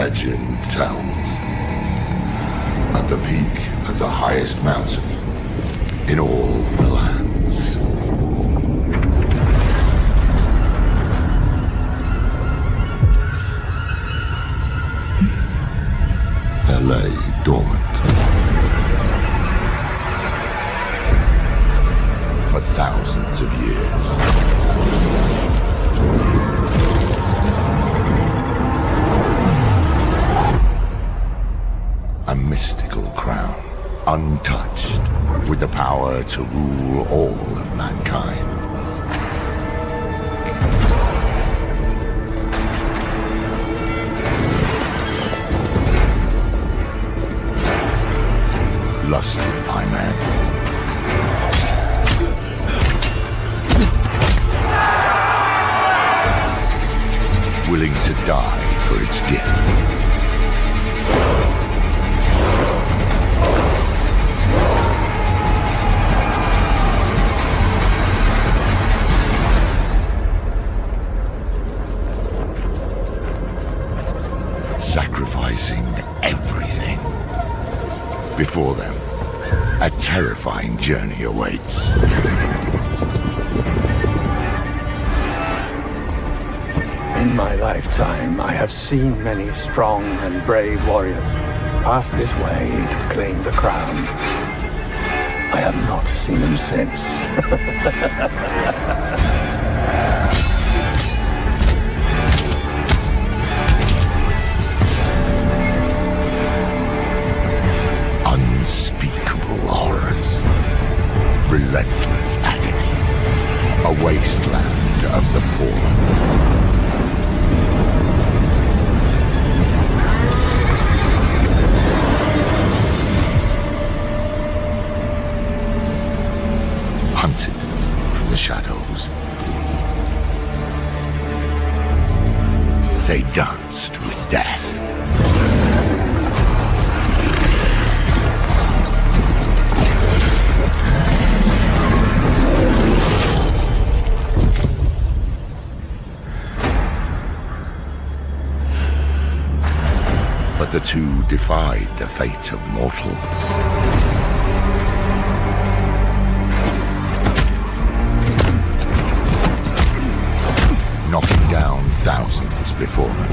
legend tells, at the peak of the highest mountain in all the lands, there lay dormant for thousands of years. A mystical crown, untouched, with the power to rule all of mankind. Lusted by men. Willing to die for its gift. Sacrificing everything. Before them, a terrifying journey awaits. In my lifetime, I have seen many strong and brave warriors pass this way to claim the crown. I have not seen them since. Unspeakable horrors, relentless agony, a wasteland of the fallen. Hunted from the shadows, they danced with death. But the two defied the fate of mortal. Knocking down thousands before them.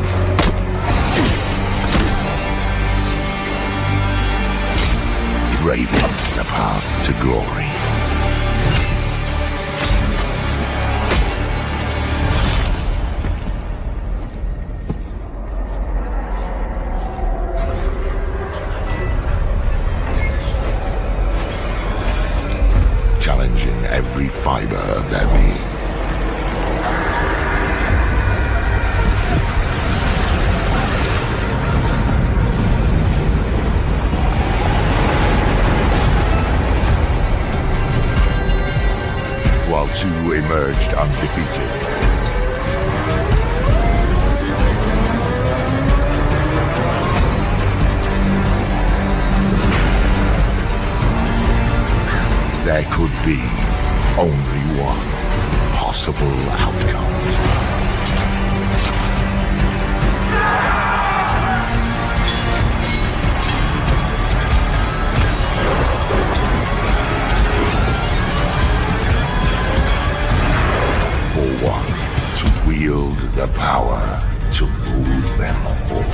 Braving the path to glory. Challenging every fiber of their being. While two emerged undefeated. There could be only one possible outcome. For one to wield the power to rule them all.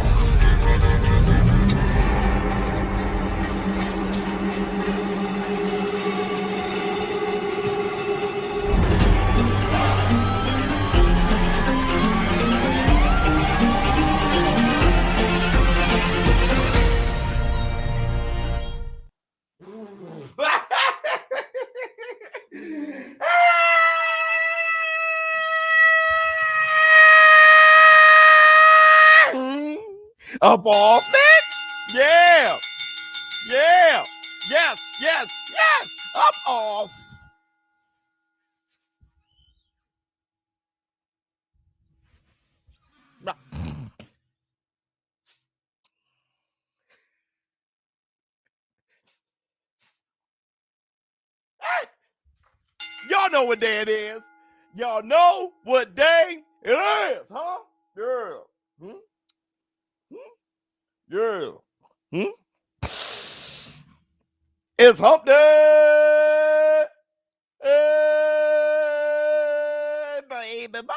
Up off it? Yeah. Yeah. Yes, yes, yes. Up off. Y'all know what day it is. Y'all know what day it is, huh? Yeah. Yeah. It's hump day. Hey, baby, baby,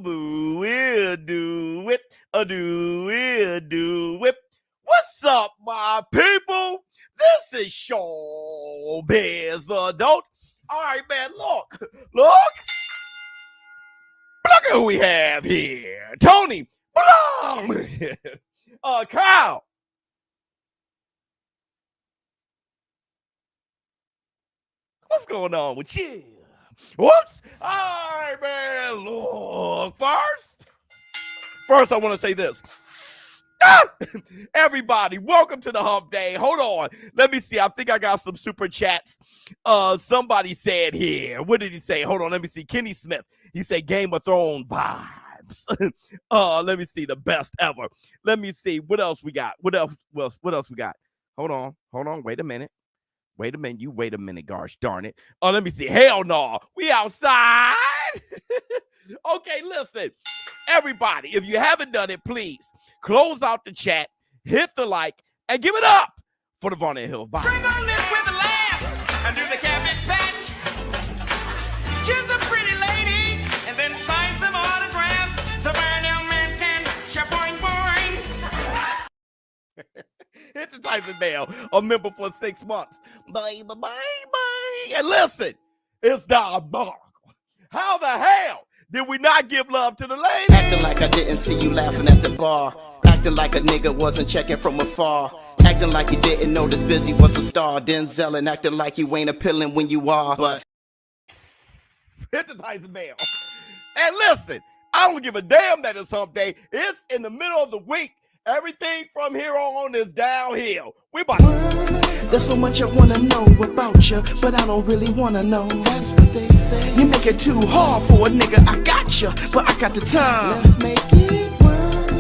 boo, we'll do it. We'll do it. What's up, my people? This is ShowBizz the Adult. All right, man, look at who we have here. Tony, Kyle. What's going on with you? Whoops. All right, man. Look, first I want to say this. Everybody, welcome to the hump day. Hold on. Let me see. I think I got some super chats. Somebody said here. What did he say? Hold on. Let me see. Kenny Smith. He said Game of Thrones vibes. Let me see. The best ever. Let me see. What else we got? What else we got? Hold on. Wait a minute. You wait a minute, gosh darn it. Oh, let me see. Hell no. We outside. Okay, listen. Everybody, if you haven't done it, please close out the chat, hit the like, and give it up for the Von Hill. Bye. Bring on this with a laugh under the cabbage patch. Kiss a pretty lady and then sign some autographs. The Burnell man can shaboing boing. Hit the Tyson Bell, a member for 6 months. Bye. And listen, it's diabolical. How the hell did we not give love to the lady? Acting like I didn't see you laughing at the bar. Acting like a nigga wasn't checking from afar. Acting like you didn't know this Busy was a star. Denzel and acting like you ain't appealing when you are. But hit the Tyson Bell. And listen, I don't give a damn that it's hump day. It's in the middle of the week. Everything from here on is downhill. We about there's so much I wanna know about you, but I don't really wanna know. That's what they say. You make it too hard for a nigga. I got you, but I got the time. Let's make it work.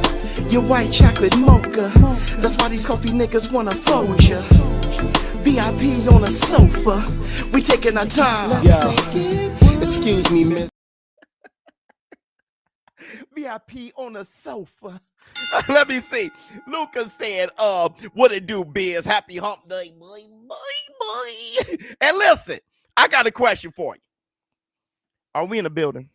Your white chocolate mocha. That's why these coffee niggas wanna fold you. VIP on a sofa. We taking our time. Let's make it work. Excuse me, miss. VIP on a sofa. Let me see. Lucas said, what it do, Biz? Happy hump day, boy. And listen, I got a question for you. Are we in a building?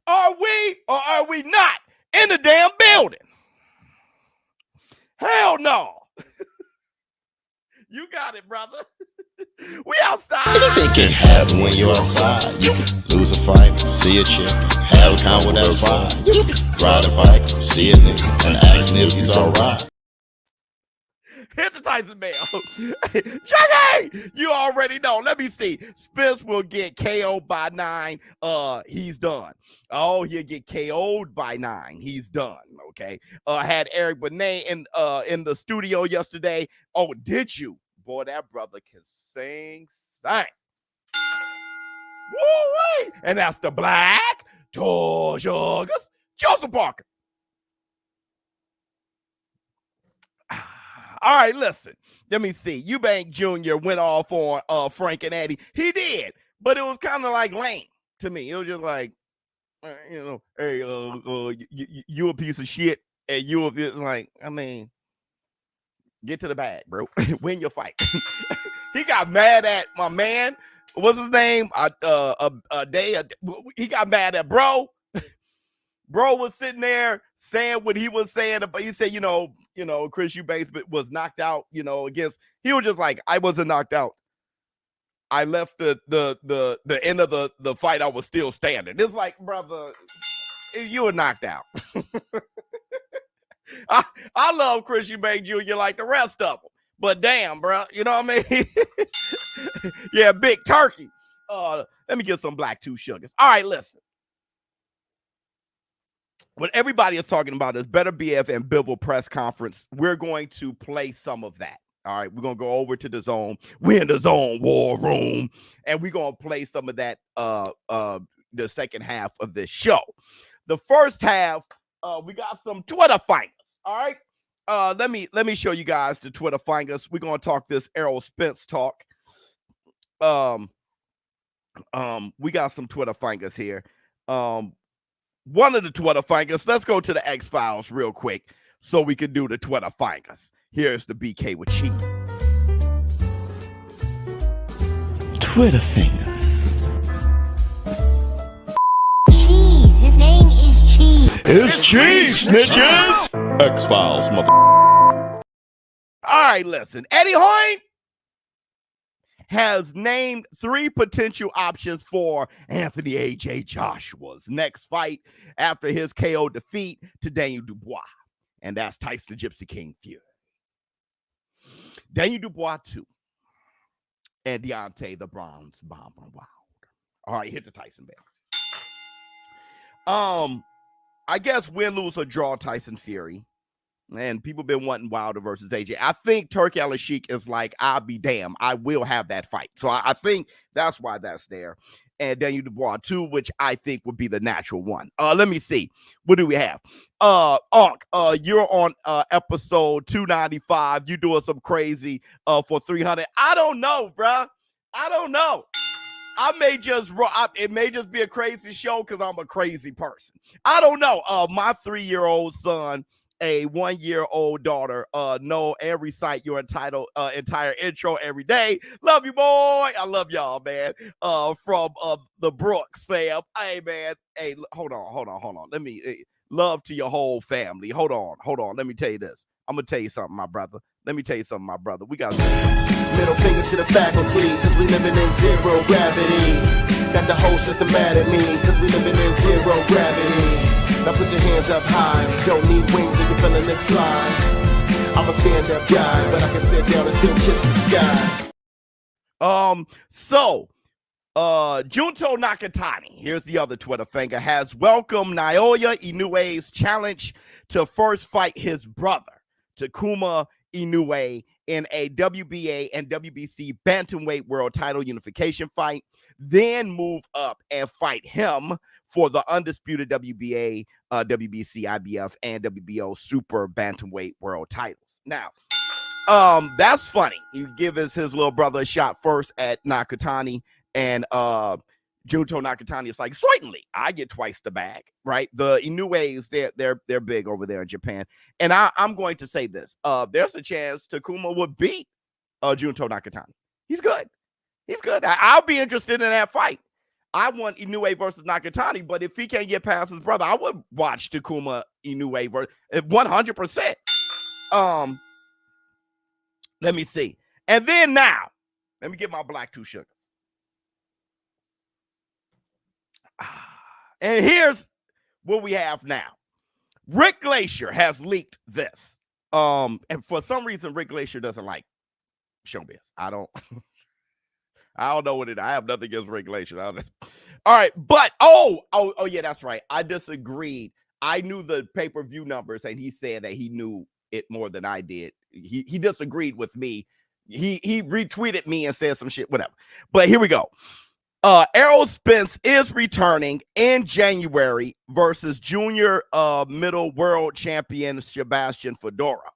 Are we or are we not in the damn building? Hell no. You got it, brother. We outside. Anything can happen when you're outside. You can lose a fight, see a chick, have a con with that vibe. You can ride a bike, see a nigga, and ask him if he's alright. Hit the Tyson Bell. Jackie, you already know. Let me see. Spence will get KO'd by 9. He's done. Oh, he'll get KO'd by 9. He's done. Okay. Had Eric Benet in the studio yesterday. Oh, did you? Boy, that brother can sing. Woo-wee. And that's the Black Joseph Parker. All right, listen. Let me see. Eubank Jr. went off on Frank and Eddie. He did, but it was kind of like lame to me. It was just like, hey, you a piece of shit, and you like, I mean, get to the bag, bro. Win your fight. He got mad at my man. What's his name? He got mad at bro. Bro was sitting there saying what he was saying, but he said, Chris Eubanks was knocked out, against. He was just like, I wasn't knocked out. I left the end of the fight. I was still standing. It's like, brother, you were knocked out. I love Chris Eubanks Jr. like the rest of them, but damn, bro, you know what I mean? Yeah, big turkey. Let me get some black two sugars. All right, listen. What everybody is talking about is Beterbiev and BIVOL press conference. We're going to play some of that. All right, we're going to go over to the zone. We're in the zone war room, and we're going to play some of that the second half of this show. The first half, we got some Twitter fingers. All right, let me show you guys the Twitter fingers. We're going to talk this Errol Spence talk. We got some Twitter fingers here. one of the Twitter fingers. Let's go to the X-Files real quick so we can do the Twitter fingers. Here's the BK with Cheese. Twitter fingers. Cheese. His name is Cheese. It's Cheese, snitches! X-Files, mother. All right, listen. Eddie Hoyne has named 3 potential options for Anthony A.J. Joshua's next fight after his KO defeat to Daniel Dubois. And that's Tyson the Gypsy King Fury. Daniel Dubois 2. And Deontay the Bronze Bomber Wilder. All right, hit the Tyson bell. I guess win, lose, or draw Tyson Fury. And people been wanting Wilder versus AJ. I think Turkey Al Sheik is like, I'll be damned, I will have that fight. So I think that's why that's there. And Daniel Dubois 2, which I think would be the natural one. Let me see. What do we have? Unc, you're on episode 295. You doing some crazy for 300. I don't know, bruh. I don't know. I may just it may just be a crazy show because I'm a crazy person. I don't know. My 3-year-old son, a 1-year-old daughter, know and recite your entire intro every day. Love you, boy. I love y'all, man. From the Brooks fam. Hey, man. Hey, hold on. Let me love to your whole family. Hold on. Let me tell you this. I'm gonna tell you something, my brother. We got Middle finger to the faculty, cause we living in zero gravity. Got the whole system mad at me, cause we living in zero gravity. Now put your hands up high, don't need wings if you're feeling this fly. I'm a stand-up guy, but I can sit down and still kiss the sky. Junto Nakatani, here's the other Twitter finger, has welcomed Naoya Inoue's challenge to first fight his brother, Takuma Inoue, in a WBA and WBC bantamweight world title unification fight, then move up and fight him for the undisputed WBA, WBC, IBF, and WBO super bantamweight world titles. Now, that's funny. He gives his little brother a shot first at Nakatani, and Junto Nakatani is like, certainly, I get twice the bag, right? The Inoues, they're big over there in Japan. And I'm going to say this. There's a chance Takuma would beat Junto Nakatani. He's good. I'll be interested in that fight. I want Inoue versus Nakatani, but if he can't get past his brother, I would watch Takuma Inoue versus 100%. Let me see. And then now, let me get my black 2 sugars. And here's what we have now. Rick Glacier has leaked this. And for some reason, Rick Glacier doesn't like ShowBizz. I don't know what it is. I have nothing against Rick Glacier. All right, but oh yeah, that's right. I disagreed. I knew the pay-per-view numbers, and he said that he knew it more than I did. He disagreed with me. He retweeted me and said some shit, whatever. But here we go. Errol Spence is returning in January versus junior middle world champion Sebastian Fundora.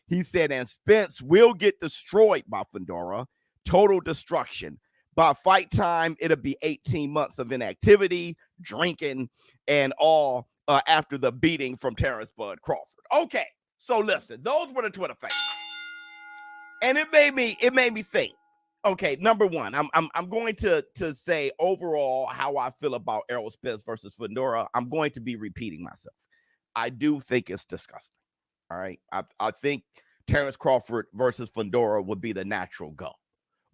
He said, and Spence will get destroyed by Fundora, total destruction. By fight time, it'll be 18 months of inactivity, drinking, and all after the beating from Terrence Bud Crawford. Okay, so listen, those were the Twitter facts, and it made me think. Okay, number one, I'm going to say overall how I feel about Errol Spence versus Fundora. I'm going to be repeating myself. I do think it's disgusting. All right, I think Terrence Crawford versus Fundora would be the natural go,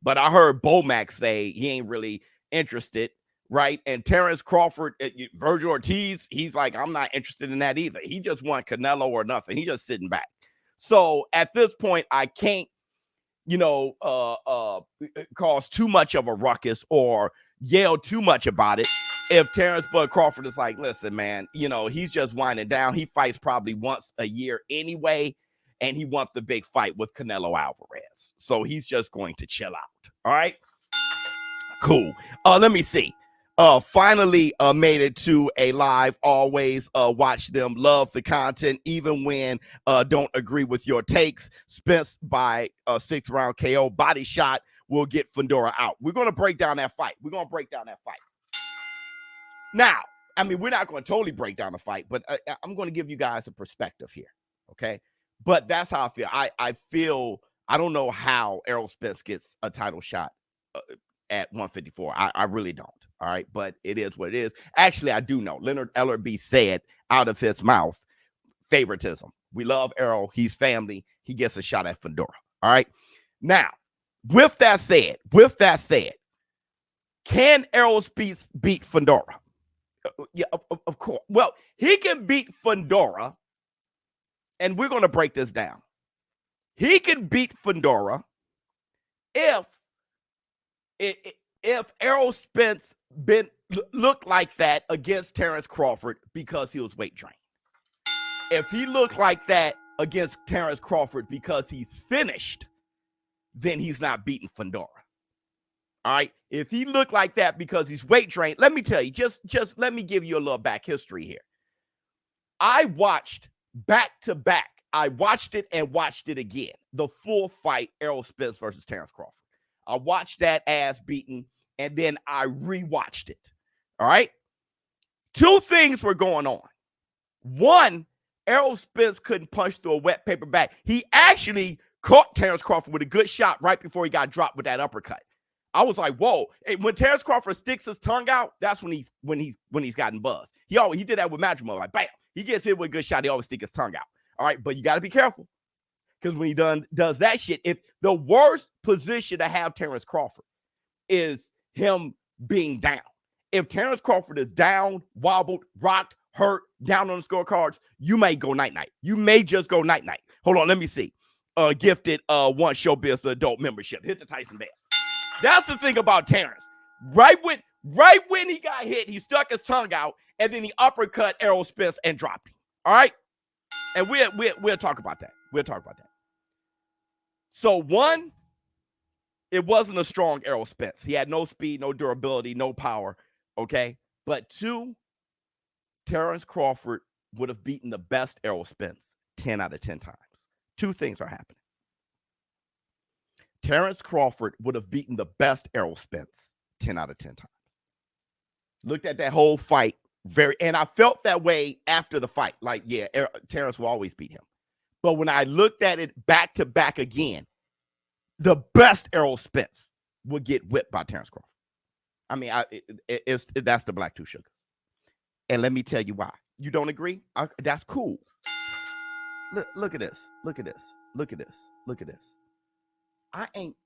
but I heard Bomac say he ain't really interested, right? And Terrence Crawford, Virgil Ortiz, he's like, I'm not interested in that either. He just want Canelo or nothing. He just sitting back. So at this point, I can't, cause too much of a ruckus or yell too much about it. If Terrence Bud Crawford is like, listen, man, he's just winding down. He fights probably once a year anyway, and he wants the big fight with Canelo Alvarez. So he's just going to chill out. All right, cool. Let me see. Finally made it to a live. Always watch them, love the content, even when don't agree with your takes. Spence by 6th round KO, body shot will get Fundora out. We're going to break down that fight. Now, I mean, we're not going to totally break down the fight, but I'm going to give you guys a perspective here, okay? But that's how I feel. I feel, I don't know how Errol Spence gets a title shot at 154. I really don't, all right? But it is what it is. Actually, I do know. Leonard Ellerby said out of his mouth, favoritism. We love Errol. He's family. He gets a shot at Fundora, all right? Now, with that said, can Errol Spence beat Fundora? Yeah, of course. Well, he can beat Fundora, and we're going to break this down. He can beat Fundora if Errol Spence looked like that against Terrence Crawford because he was weight drained. If he looked like that against Terrence Crawford because he's finished, then he's not beating Fundora. All right. If he looked like that because he's weight drained, let me tell you, just let me give you a little back history here. I watched back to back. I watched it and watched it again. The full fight, Errol Spence versus Terrence Crawford. I watched that ass beaten, and then I rewatched it. All right. Two things were going on. One, Errol Spence couldn't punch through a wet paper bag. He actually caught Terrence Crawford with a good shot right before he got dropped with that uppercut. I was like, whoa. And when Terrence Crawford sticks his tongue out, that's when he's gotten buzzed. He did that with Madrimal, like bam. He gets hit with a good shot, he always stick his tongue out. All right, but you got to be careful. Because when he does that shit, if the worst position to have Terrence Crawford is him being down. If Terrence Crawford is down, wobbled, rocked, hurt, down on the scorecards, you may go night-night. You may just go night-night. Hold on, let me see. Gifted one ShowBizz adult membership. Hit the Tyson bell. That's the thing about Terrence. Right when he got hit, he stuck his tongue out, and then he uppercut Errol Spence and dropped him. All right? And we'll talk about that. We'll talk about that. So one, it wasn't a strong Errol Spence. He had no speed, no durability, no power, okay? But two, Terrence Crawford would have beaten the best Errol Spence 10 out of 10 times. Two things are happening. Terrence Crawford would have beaten the best Errol Spence 10 out of 10 times. Looked at that whole fight and I felt that way after the fight. Like, yeah, Terrence will always beat him. But when I looked at it back to back again, the best Errol Spence would get whipped by Terrence Crawford. I mean, that's the Black Two Sugars. And let me tell you why. You don't agree? That's cool. Look at this. Look at this. Look at this. Look at this. I ain't.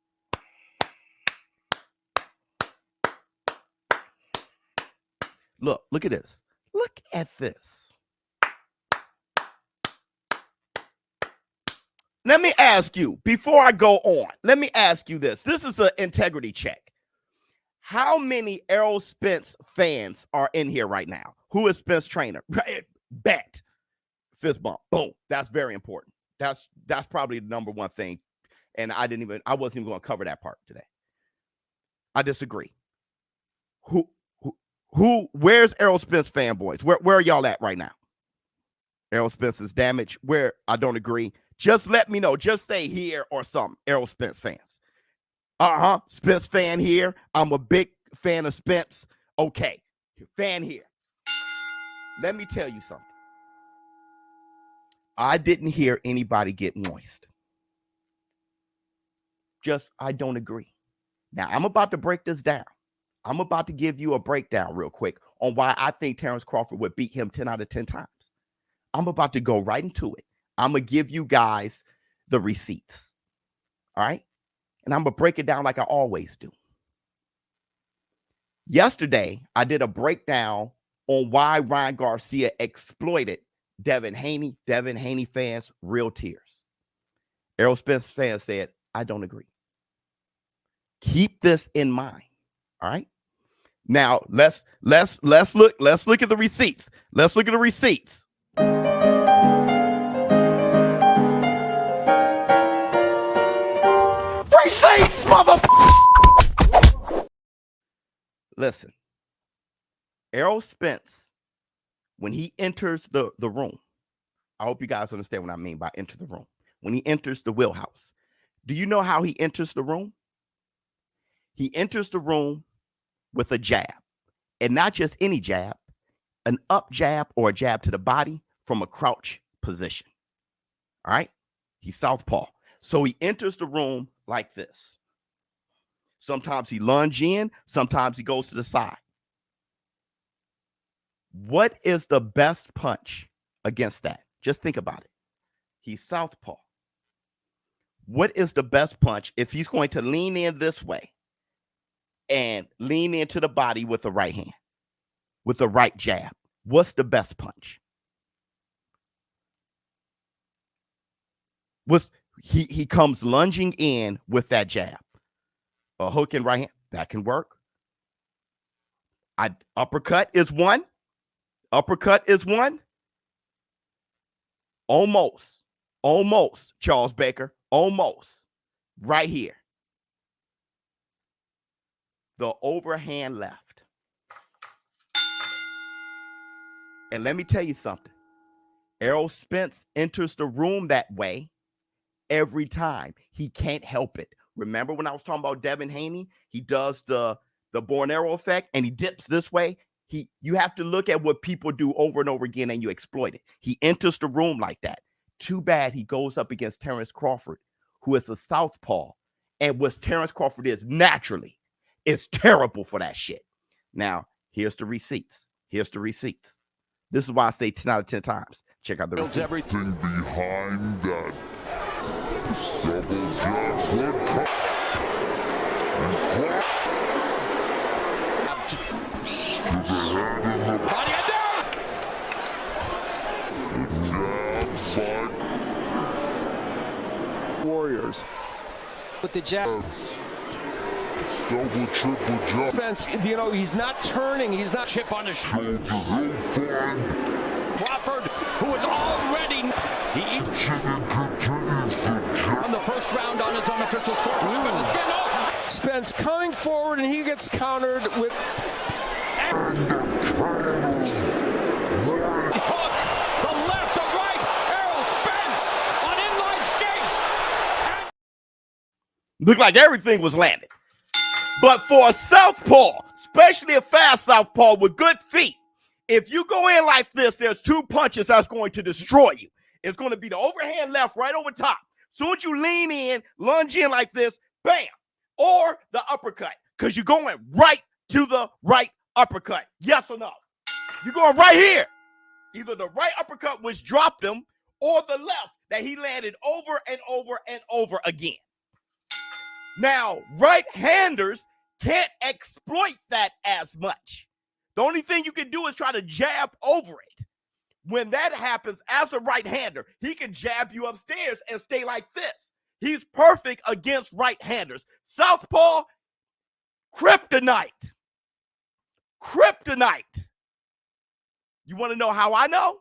Look at this. Look at this. Let me ask you, before I go on, let me ask you this. This is an integrity check. How many Errol Spence fans are in here right now? Who is Spence trainer? Bet. Fist bump. Boom. That's very important. That's probably the number one thing. And I wasn't even going to cover that part today. I disagree. Where's Errol Spence fanboys? Where are y'all at right now? Errol Spence is damaged. Where? I don't agree. Just let me know. Just say here or something. Errol Spence fans. Spence fan here. I'm a big fan of Spence. Okay. Fan here. Let me tell you something. I didn't hear anybody get moist. I don't agree. Now, I'm about to break this down. I'm about to give you a breakdown real quick on why I think Terrence Crawford would beat him 10 out of 10 times. I'm about to go right into it. I'm going to give you guys the receipts. All right? And I'm going to break it down like I always do. Yesterday, I did a breakdown on why Ryan Garcia exploited Devin Haney. Devin Haney fans, real tears. Errol Spence fans said, I don't agree. Keep this in mind. All right. Now let's look at the receipts. Let's look at the receipts. Receipts, motherfucker. Listen, Errol Spence, when he enters the room, I hope you guys understand what I mean by enter the room. When he enters the wheelhouse, do you know how he enters the room? He enters the room with a jab, and not just any jab, an up jab or a jab to the body from a crouch position. All right. He's southpaw. So he enters the room like this. Sometimes he lunge in, sometimes he goes to the side. What is the best punch against that? Just think about it. He's southpaw. What is the best punch if he's going to lean in this way and lean into the body with the right hand, with the right jab? What's the best punch? He comes lunging in with that jab. A hook and right hand, that can work. Uppercut is one. Uppercut is one. Almost, Charles Baker, almost. Right here. The overhand left. And let me tell you something. Errol Spence enters the room that way every time. He can't help it. Remember when I was talking about Devin Haney? He does the bow and arrow effect and he dips this way. You have to look at what people do over and over again and you exploit it. He enters the room like that. Too bad he goes up against Terrence Crawford, who is a southpaw. And what Terrence Crawford is naturally is terrible for that shit. Now, here's the receipts. Here's the receipts. This is why I say 10 out of 10 times. Check out the receipts. Everything behind that double jab Warriors with the jab. Double, triple jab. Spence, you know, he's not turning. He's not chip on the shoulder. Crawford, who is already on the first round on his unofficial score. Spence coming forward and he gets countered with hook, the left, the right, Errol Spence on inline skates. Looked like everything was landed. But for a southpaw, especially a fast southpaw with good feet, if you go in like this, there's two punches that's going to destroy you. It's going to be the overhand left right over top. Soon as you lean in, lunge in like this, bam, or the uppercut, because you're going right to the right uppercut. Yes or no? You're going right here. Either the right uppercut, which dropped him, or the left that he landed over and over and over again. Now, right-handers can't exploit that as much. The only thing you can do is try to jab over it. When that happens, as a right-hander, he can jab you upstairs and stay like this. He's perfect against right-handers. Southpaw, kryptonite. Kryptonite. You want to know how I know?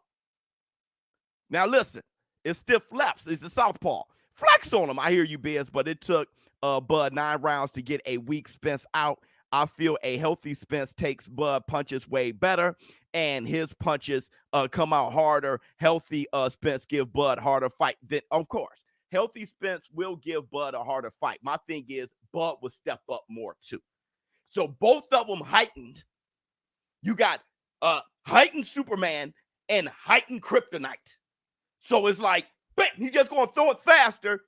Now listen, it's stiff lefts. It's a southpaw. Flex on him. I hear you, Biz, but it took Bud 9 rounds to get a weak Spence out. I feel a healthy Spence takes Bud punches way better, and his punches come out harder. Healthy Spence give Bud harder fight. Then, of course, healthy Spence will give Bud a harder fight. My thing is Bud will step up more too. So both of them heightened. You got heightened Superman and heightened Kryptonite. So it's like, bam, he's just going to throw it faster.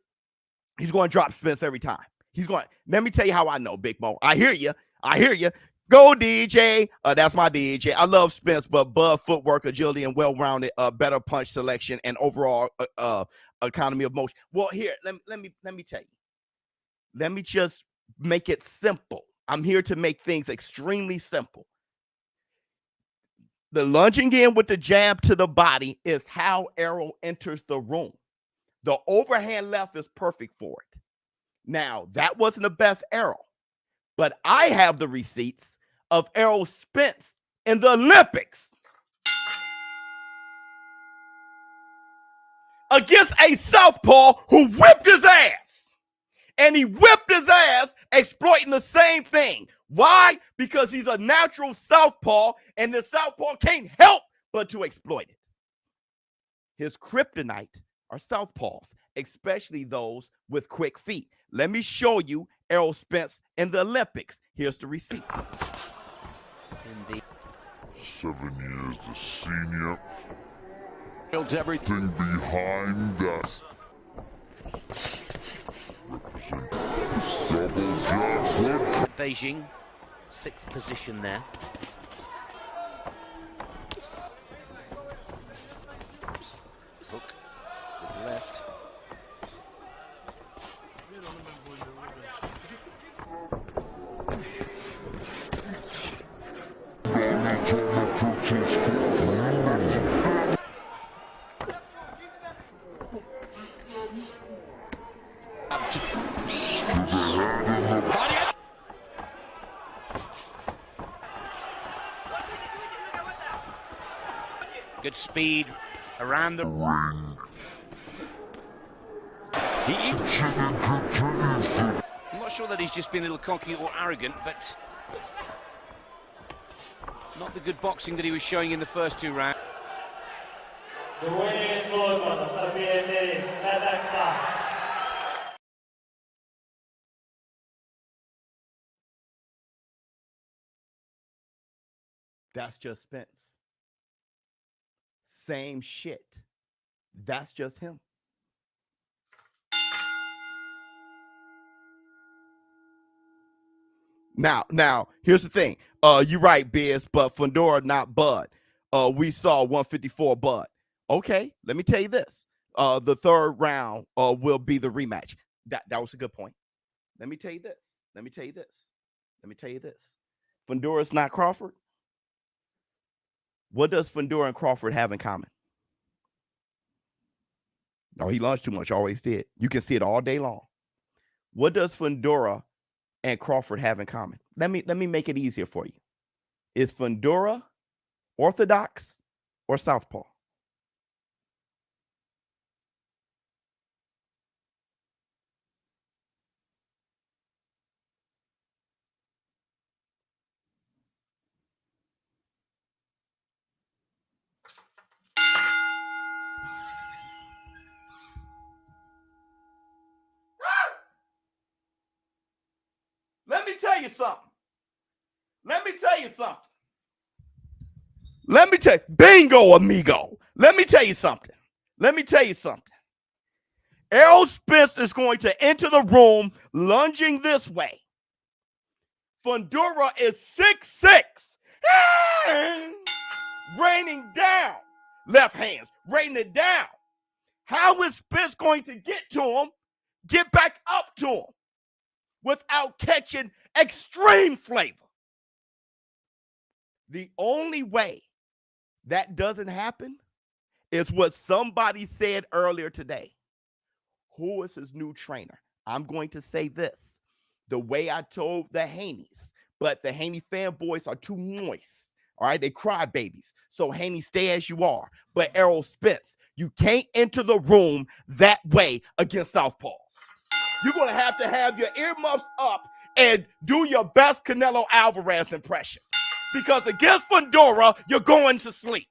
He's going to drop Spence every time. He's going. Let me tell you how I know, Big Mo. I hear you. I hear you. Go, DJ. That's my DJ. I love Spence, but Bud footwork, agility, and well-rounded, better punch selection, and overall economy of motion. Well, here, let me tell you. Let me just make it simple. I'm here to make things extremely simple. The lunging in with the jab to the body is how Errol enters the room. The overhand left is perfect for it. Now, that wasn't the best Errol, but I have the receipts of Errol Spence in the Olympics against a southpaw who whipped his ass. And he whipped his ass exploiting the same thing. Why? Because he's a natural southpaw, and the southpaw can't help but to exploit it. His kryptonite are southpaws, especially those with quick feet. Let me show you Errol Spence in the Olympics. Here's the receipts. 7 years the senior. Builds everything. Thing behind us. Represent double jackpot. Beijing, 6th position there. Hook with the left. Good speed around the ring. I'm not sure that he's just been a little cocky or arrogant, but not the good boxing that he was showing in the first 2 rounds. The winning is Florida, Kazakhstan. That's just Spence. Same shit. That's just him. Now, here's the thing. You're right, Biz, but Fundora not Bud. We saw 154 Bud. Okay, let me tell you this. The 3rd round will be the rematch. That was a good point. Let me tell you this. Fundora's not Crawford. What does Fundora and Crawford have in common? Oh, he launched too much, always did. You can see it all day long. What does Fundora and Crawford have in common? Let me make it easier for you. Is Fundora orthodox or southpaw? Let me tell you something. Bingo, amigo. Let me tell you something. Errol Spence is going to enter the room lunging this way. Fundora is 6'6", raining down. Left hands, raining it down. How is Spence going to get back up to him without catching extreme flavor? The only way that doesn't happen is what somebody said earlier today. Who is his new trainer? I'm going to say this the way I told the Haneys, but the Haney fanboys are too moist. All right, they cry babies. So Haney, stay as you are. But Errol Spence, you can't enter the room that way against southpaws. You're going to have your earmuffs up and do your best Canelo Alvarez impression. Because against Fundora, you're going to sleep.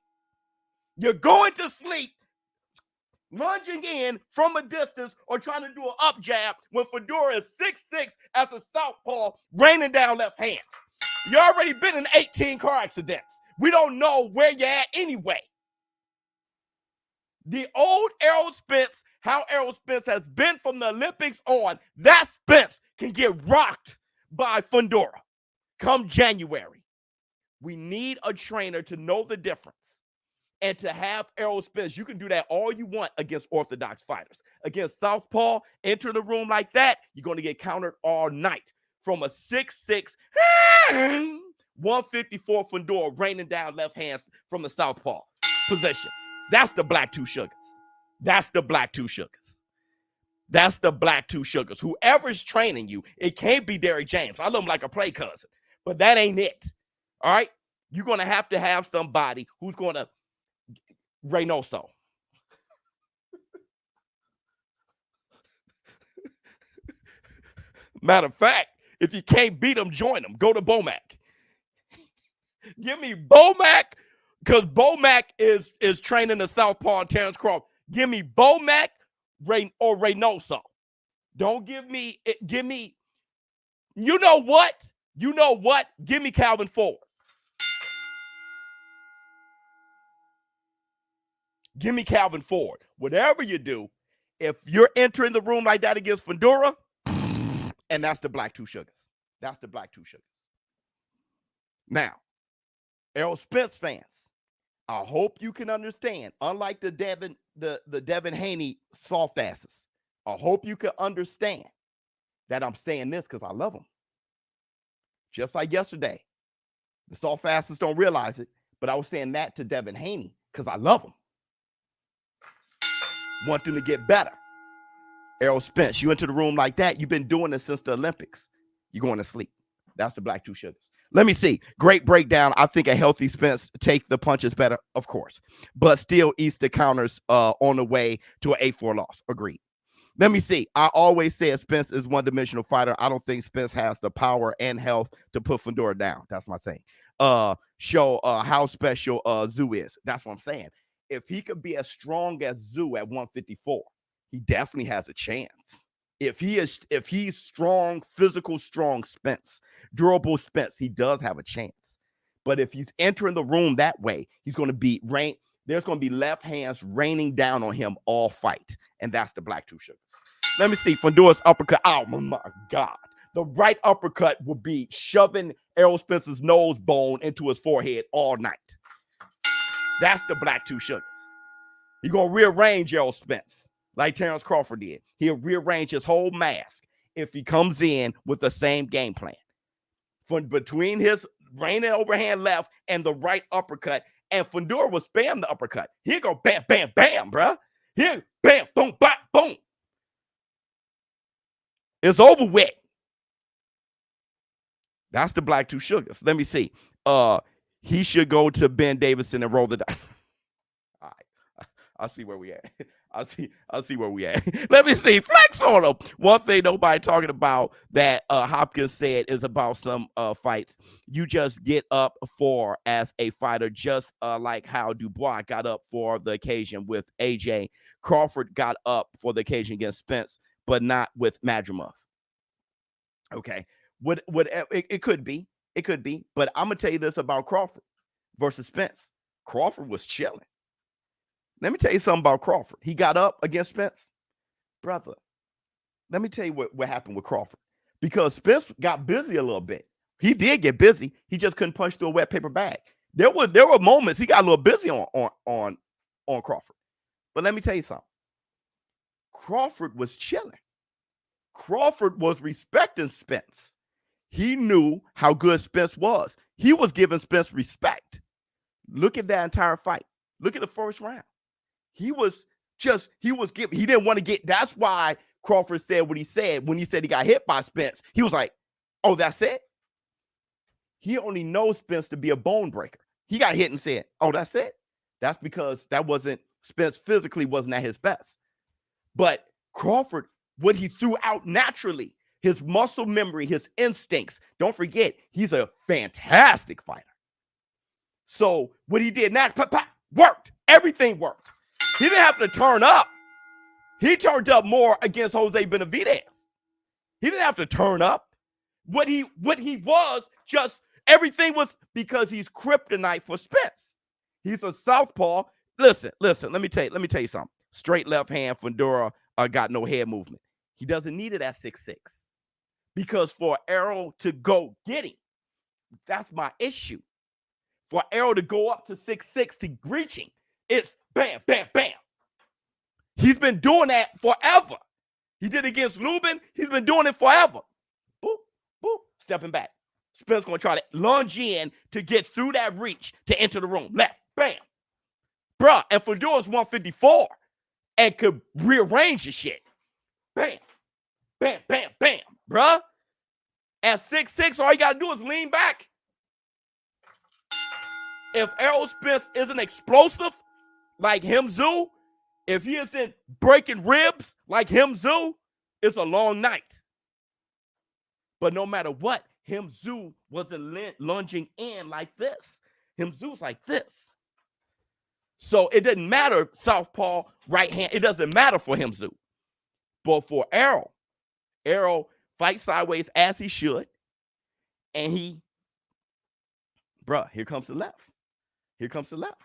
Lunging in from a distance or trying to do an up jab when Fundora is 6'6" as a southpaw, raining down left hands. You already been in 18 car accidents. We don't know where you're at anyway. The old Errol Spence, how Errol Spence has been from the Olympics on, that Spence can get rocked by Fundora come January. We need a trainer to know the difference and to have Errol Spence. You can do that all you want against orthodox fighters. Against southpaw, enter the room like that, you're going to get countered all night from a 6'6", 154 Fundora raining down left hands from the southpaw position. That's the black two sugars. Whoever's training you, it can't be Derrick James. I love him like a play cousin, but that ain't it. All right? You're going to have somebody who's going to Reynoso. Matter of fact, if you can't beat him, join him. Go to Bomac. Give me Bomac, because Bomac is training the southpaw and Terrence Crawford. Give me Bomac or Reynoso. Don't give me, you know what? Give me Calvin Ford. Give me Calvin Ford. Whatever you do, if you're entering the room like that against Fundora, and that's the black two sugars. That's the black two sugars. Now, Errol Spence fans, I hope you can understand, unlike the Devin Haney soft asses, I hope you can understand that I'm saying this because I love them. Just like yesterday, the soft asses don't realize it, but I was saying that to Devin Haney because I love him. Want them to get better. Errol Spence, you into the room like that, you've been doing this since the Olympics. You're going to sleep. That's the black two sugars. Let me see. Great breakdown. I think a healthy Spence take the punches better, of course, but still eats the counters on the way to an 8-4 loss. Agreed. Let me see. I always said Spence is one-dimensional fighter. I don't think Spence has the power and health to put Fundora down. That's my thing. Show how special Zoo is. That's what I'm saying. If he could be as strong as Zoo at 154, he definitely has a chance. If he's strong, physical, strong Spence, durable Spence, he does have a chance. But if he's entering the room that way, he's going to be there's going to be left hands raining down on him all fight. And that's the black two sugars. Let me see. Fundora's uppercut. Oh, my God. The right uppercut will be shoving Errol Spence's nose bone into his forehead all night. That's the black two sugars. He's going to rearrange Errol Spence like Terrence Crawford did. He'll rearrange his whole mask if he comes in with the same game plan. From between his raining overhand left and the right uppercut, and Fundora will spam the uppercut. He'll go bam, bam, bam, bruh. Here, bam, boom, bam, boom. It's over with. That's the black two sugars. Let me see. He should go to Ben Davison and roll the dice. All right. I'll see where we at. I'll see where we at. Let me see. Flex on him. One thing nobody talking about that Hopkins said is about some fights. You just get up for as a fighter, just like how Dubois got up for the occasion with AJ. Crawford got up for the occasion against Spence, but not with Madrimov. Okay. It could be. It could be. But I'm going to tell you this about Crawford versus Spence. Crawford was chilling. Let me tell you something about Crawford. He got up against Spence. Brother, let me tell you what happened with Crawford. Because Spence got busy a little bit. He did get busy. He just couldn't punch through a wet paper bag. There were moments he got a little busy on Crawford. But let me tell you something. Crawford was chilling. Crawford was respecting Spence. He knew how good Spence was. He was giving Spence respect. Look at that entire fight. Look at the first round. He didn't want to get, that's why Crawford said what he said when he said he got hit by Spence. He was like, oh, that's it? He only knows Spence to be a bone breaker. He got hit and said, oh, that's it? That's because Spence physically wasn't at his best. But Crawford, what he threw out naturally, his muscle memory, his instincts, don't forget, he's a fantastic fighter. So what he did now, worked. Everything worked. He didn't have to turn up. He turned up more against Jose Benavidez. He didn't have to turn up. What he was, just everything was because he's kryptonite for Spence. He's a southpaw. Listen, let me tell you something. Straight left hand, Fundora got no head movement. He doesn't need it at 6'6". Because for Errol to go get him, that's my issue. For Errol to go up to 6'6" to reaching, it's bam, bam, bam. He's been doing that forever. He did it against Lubin. He's been doing it forever. Boop, boop, stepping back. Spence going to try to lunge in to get through that reach to enter the room. Left, bam. Bruh, and Fundora's 154 and could rearrange the shit. Bam, bam, bam, bam. Bruh, at 6'6", all you got to do is lean back. If Errol Spence isn't explosive like him, Zoo, if he isn't breaking ribs like him, Zoo, it's a long night. But no matter what, him, Zoo wasn't lunging in like this. Him, Zoo's like this. So it doesn't matter, southpaw, right hand. It doesn't matter for him, Zoo. But for Errol fights sideways as he should. And bruh, here comes the left. Here comes the left.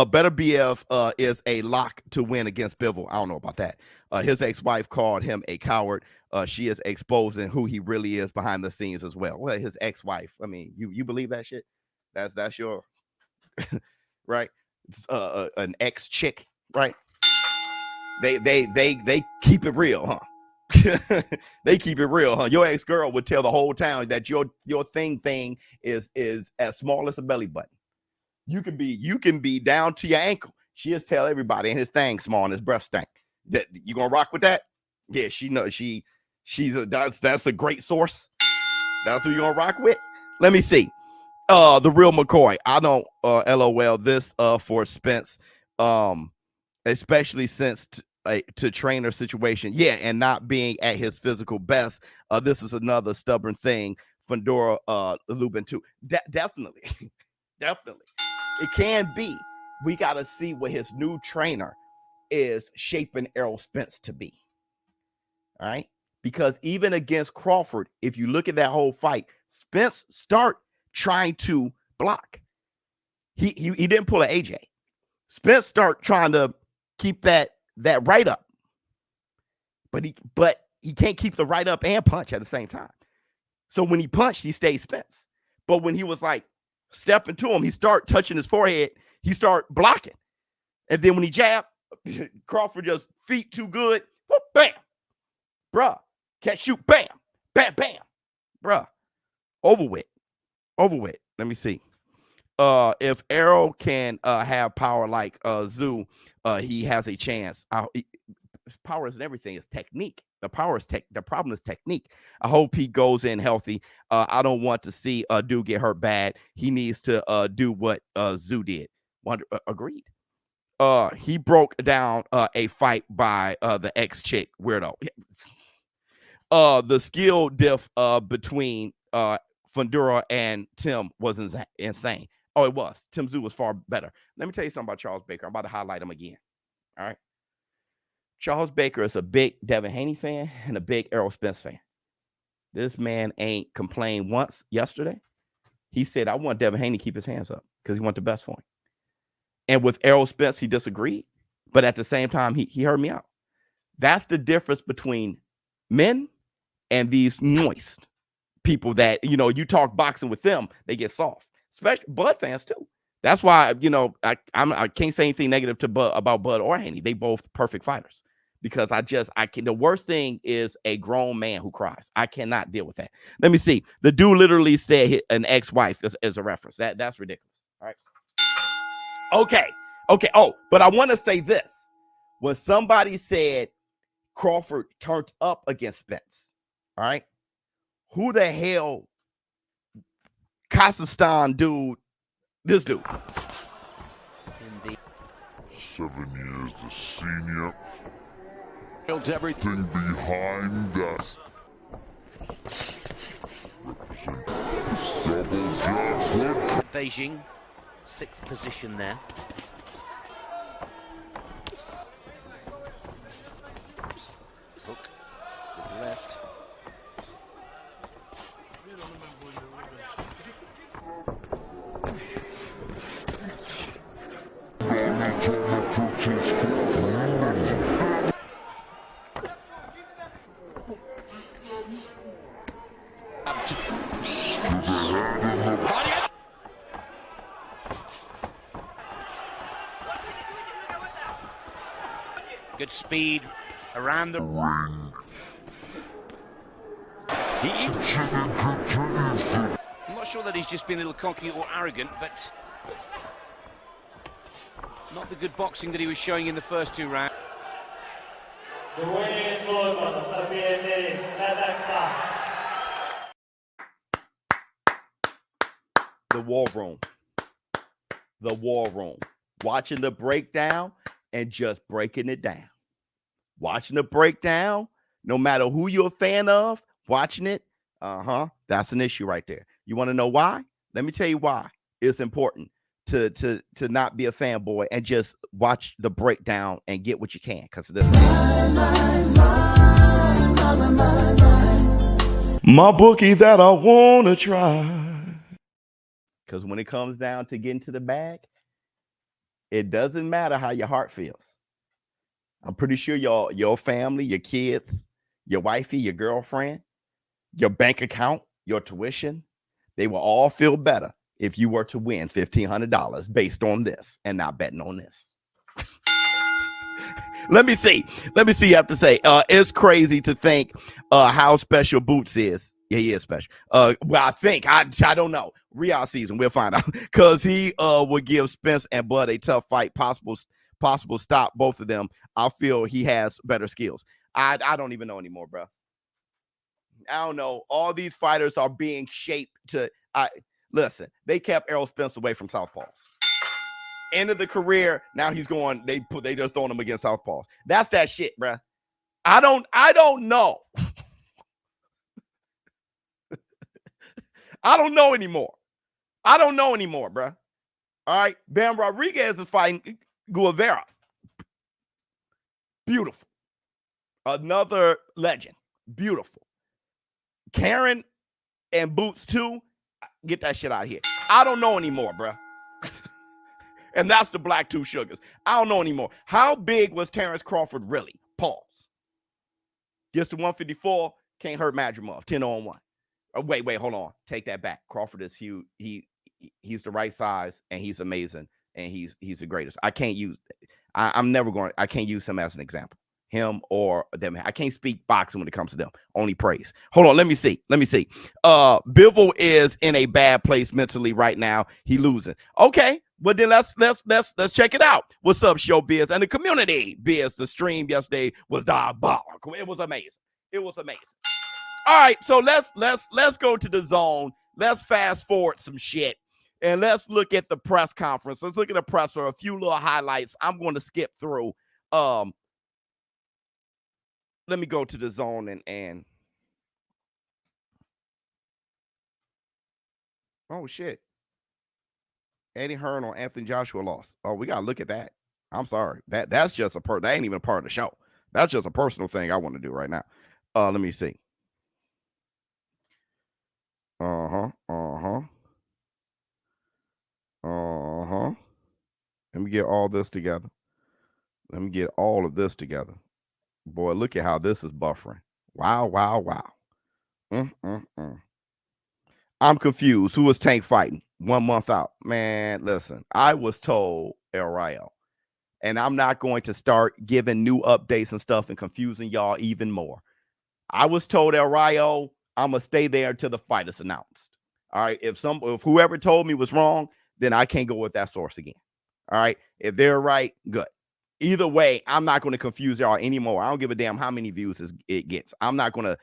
Beterbiev is a lock to win against Bivol. I don't know about that. His ex-wife called him a coward. She is exposing who he really is behind the scenes as well. Well, his ex-wife. I mean, you believe that shit? That's your right. An ex-chick, right? They keep it real, huh? They keep it real, huh? Your ex-girl would tell the whole town that your thing is as small as a belly button. You can be down to your ankle. She just tell everybody, and his thing small and his breath stank. That you gonna rock with that? Yeah, she knows that's a great source. That's who you gonna rock with. Let me see. The real McCoy. I don't LOL this for Spence. Especially since to trainer situation. Yeah, and not being at his physical best. This is another stubborn thing. Fundora Lubin too. Definitely. Definitely. It can be. We got to see what his new trainer is shaping Errol Spence to be. All right. Because even against Crawford, if you look at that whole fight, Spence start trying to block. He didn't pull an AJ. Spence start trying to keep that right up. But he can't keep the right up and punch at the same time. So when he punched, he stayed Spence. But when he was like stepping to him, he start touching his forehead, he start blocking. And then when he jabbed, Crawford just feet too good. Whoop, bam. Bruh. Can't shoot. Bam. Bam, bam. Bruh. Over with. Let me see. If Errol can have power like Zoo, he has a chance. Power isn't everything. It's technique. The problem is technique. I hope he goes in healthy. I don't want to see dude get hurt bad. He needs to do what Zoo did. Agreed. He broke down a fight by the ex-chick weirdo. The skill diff between Fundora and Tim was insane. Oh, it was. Tim Zoo was far better. Let me tell you something about Charles Baker. I'm about to highlight him again. All right. Charles Baker is a big Devin Haney fan and a big Errol Spence fan. This man ain't complained once yesterday. He said, I want Devin Haney to keep his hands up because he want the best for him. And with Errol Spence, he disagreed. But at the same time, he heard me out. That's the difference between men and these moist people that, you talk boxing with them, they get soft. Especially Bud fans, too. That's why, I can't say anything negative to Bud about Bud or Haney. They both perfect fighters. Because the worst thing is a grown man who cries. I cannot deal with that. Let me see. The dude literally said an ex-wife as a reference. That's ridiculous. All right. Okay. Oh, but I want to say this. When somebody said Crawford turned up against Spence, all right, who the hell Kazakhstan dude, this dude? 7 years the senior. Builds everything behind us. Beijing, 6th position there. Hook with the left. Good speed around the ring. I'm not sure that he's just been a little cocky or arrogant, but not the good boxing that he was showing in the first 2 rounds. The winning is Lord on the SUPERCHATS, Kazakhstan. The War Room. The War Room. Watching the breakdown and just breaking it down. Watching the breakdown, no matter who you're a fan of, watching it, that's an issue right there. You want to know why? Let me tell you why. It's important to not be a fanboy and just watch the breakdown and get what you can, because this my bookie that I want to try. Because when it comes down to getting to the bag, It doesn't matter how your heart feels. I'm pretty sure your family, your kids, your wifey, your girlfriend, your bank account, your tuition, they will all feel better if you were to win $1,500 based on this and not betting on this. Let me see. You have to say, it's crazy to think how special Boots is. Yeah, he is special. Well, I don't know. Real season, we'll find out. Because he would give Spence and Bud a tough fight, possible stop both of them. I feel he has better skills. I don't even know anymore, bro. I don't know. All these fighters are being shaped to listen, they kept Errol Spence away from southpaws. End of the career, now he's going, they just throwing him against southpaws. That's that shit, bro. I don't know. I don't know anymore. Bro. All right. Bam Rodriguez is fighting Guevara. Beautiful. Another legend. Beautiful. Karen and Boots too. Get that shit out of here. I don't know anymore, bro. And that's the Black Two Sugars. I don't know anymore. How big was Terrence Crawford really? Pause. Just the 154 can't hurt Madrimov. 10-on-1. Oh, wait, hold on. Take that back. Crawford is huge. He's the right size and he's amazing and he's the greatest. I can't use him as an example. Him or them. I can't speak boxing when it comes to them. Only praise. Hold on. Let me see. Bivol is in a bad place mentally right now. He losing. Okay. Well, then let's check it out. What's up, ShowBizz and the community? Biz, the stream yesterday was diabolical. It was amazing. All right, so let's go to the zone. Let's fast forward some shit and let's look at the press conference. Let's look at the presser. A few little highlights. I'm going to skip through. Let me go to the zone and oh shit. Eddie Hearn on Anthony Joshua lost. Oh, we gotta look at that. I'm sorry. That's just that ain't even a part of the show. That's just a personal thing I want to do right now. Let me see. Let me get all this together. Boy, look at how this is buffering. Wow. I'm confused. Who was Tank fighting 1 month out? Man, listen, I was told El Rayo, and I'm not going to start giving new updates and stuff and confusing y'all even more. I was told El Rayo, I'm going to stay there until the fight is announced. All right. If whoever told me was wrong, then I can't go with that source again. All right. If they're right, good. Either way, I'm not going to confuse y'all anymore. I don't give a damn how many views it gets. I'm not going to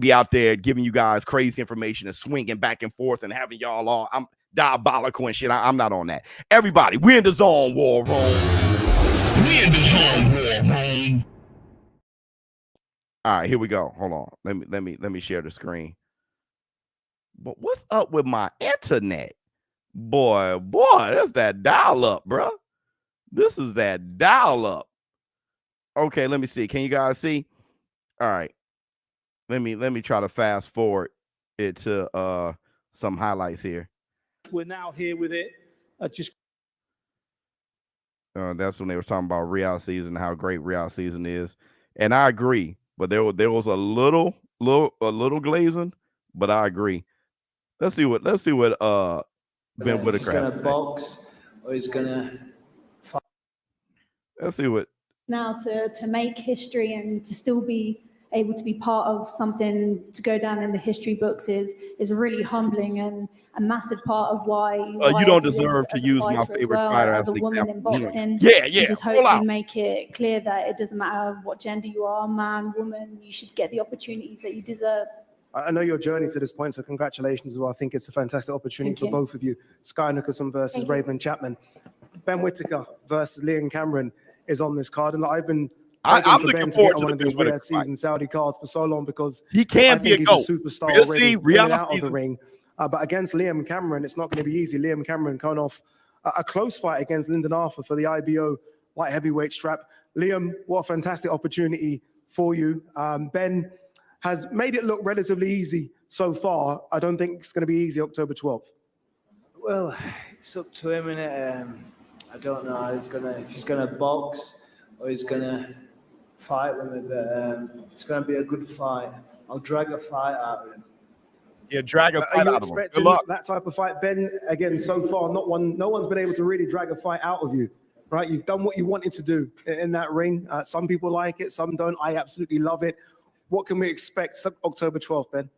be out there giving you guys crazy information and swinging back and forth and having y'all all I'm diabolical and shit. I'm not on that. Everybody, we're in the zone, war room. All right, here we go. Hold on. Let me share the screen. But what's up with my internet? Boy, that's that dial up, bro. This is that dial up. Okay, let me see. Can you guys see? All right. Let me try to fast forward it to some highlights here. We're now here with it. That's when they were talking about Real Season, how great Real Season is, and I agree. But there was a little glazing, but I agree. Let's see what Ben Whitaker. He's gonna box or he's gonna fight. Let's see what. Now to make history and to still be able to be part of something to go down in the history books is really humbling and a massive part of why you don't deserve to use my favorite fighter as a woman in boxing. Yeah. Just hopefully make it clear that it doesn't matter what gender you are, man, woman, you should get the opportunities that you deserve. I know your journey to this point, so congratulations as well. I think it's a fantastic opportunity for both of you. Sky Nicholson versus Raven Chapman. Ben Whitaker versus Liam Cameron is on this card, and I'm looking forward to one of these RYHAD season Saudi cards for so long because he can be a GOAT. He's a superstar already in and out of the ring. But against Liam Cameron, it's not going to be easy. Liam Cameron coming off a close fight against Lyndon Arthur for the IBO light heavyweight strap. Liam, what a fantastic opportunity for you. Ben has made it look relatively easy so far. I don't think it's going to be easy October 12th. Well, it's up to him, innit? I don't know how if he's gonna box or he's gonna fight with me, but it's gonna be a good fight. I'll drag a fight out of him. Yeah, drag a Are fight you out of him. Good expecting luck. that type of fight, Ben? Again, so far, no one's been able to really drag a fight out of you, right? You've done what you wanted to do in that ring. Some people like it, some don't. I absolutely love it. What can we expect October 12th, Ben?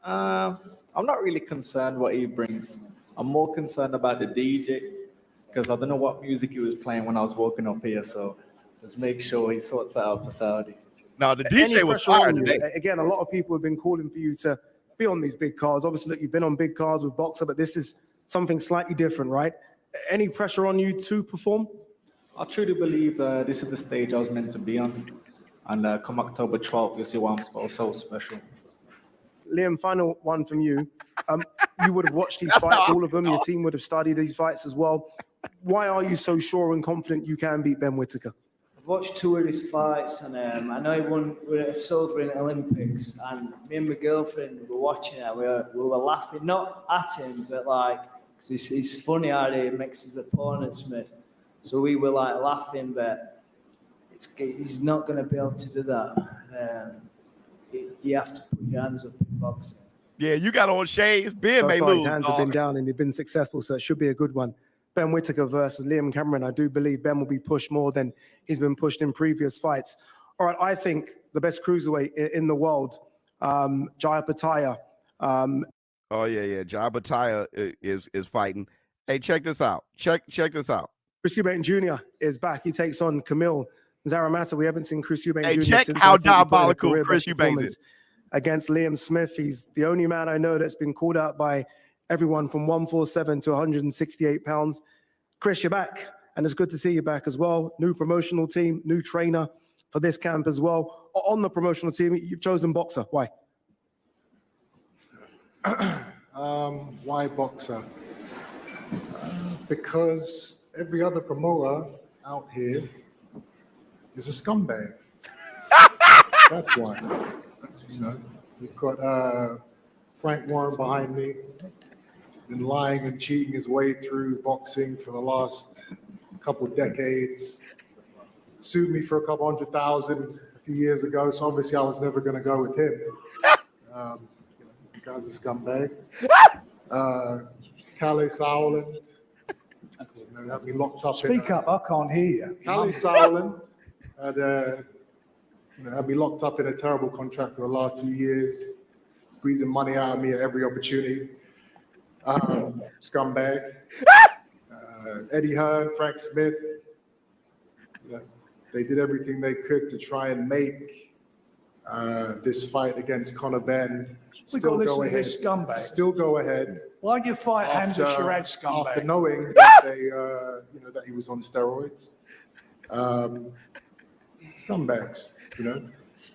I'm not really concerned what he brings. I'm more concerned about the DJ because I don't know what music he was playing when I was walking up here. So let's make sure he sorts that out for Saudi. Now the Any DJ was pressure on fired you? today. Again, a lot of people have been calling for you to be on these big cars. Obviously, look, you've been on big cars with Boxer, but this is something slightly different, right? Any pressure on you to perform? I truly believe this is the stage I was meant to be on. And come October 12th, you'll see why I'm so special. Liam, final one from you. You would have watched these fights, all of them. Your team would have studied these fights as well. Why are you so sure and confident you can beat Ben Whittaker? I've watched 2 of his fights, and I know he won with a silver in the Olympics. And me and my girlfriend were watching it. We were laughing, not at him, but like, cause he's funny how he makes his opponents miss. So we were like laughing, but he's not going to be able to do that. You have to put your hands up in boxing. Yeah, you got on shades. Ben So may far, lose. his hands have been down and they've been successful, so it should be a good one. Ben Whittaker versus Liam Cameron. I do believe Ben will be pushed more than he's been pushed in previous fights. All right, I think the best cruiserweight in the world, Jaya Pataya. Oh yeah. Jaya Pataya is fighting. Hey, check this out. Check this out. Chris Eubank Jr. is back. He takes on Camille Zaramata. We haven't seen Chris Eubank Hey, Jr. check since how I think he put in a diabolical career Chris best Eubank performance is. against Liam Smith. He's the only man I know that's been called out by everyone from 147 to 168 pounds. Chris, you're back, and it's good to see you back as well. New promotional team, new trainer for this camp as well. On the promotional team, you've chosen Boxer. Why? Why Boxer? Because every other promoter out here is a scumbag. That's why. You know, you've got Frank Warren behind me, been lying and cheating his way through boxing for the last couple of decades. Sued me for a couple $100,000 a few years ago, so obviously I was never going to go with him. The guy's a scumbag. Calais Sauerland, had me locked up. Speak up, I can't hear you. Calais Sauerland had me locked up in a terrible contract for the last few years, squeezing money out of me at every opportunity. Scumbag. Eddie Hearn, Frank Smith, they did everything they could to try and make this fight against Conor Benn still go ahead. Scumbag. Still go ahead. Why do you fight Hamza Sharad, scumbag? After knowing that they, that he was on steroids. Scumbags,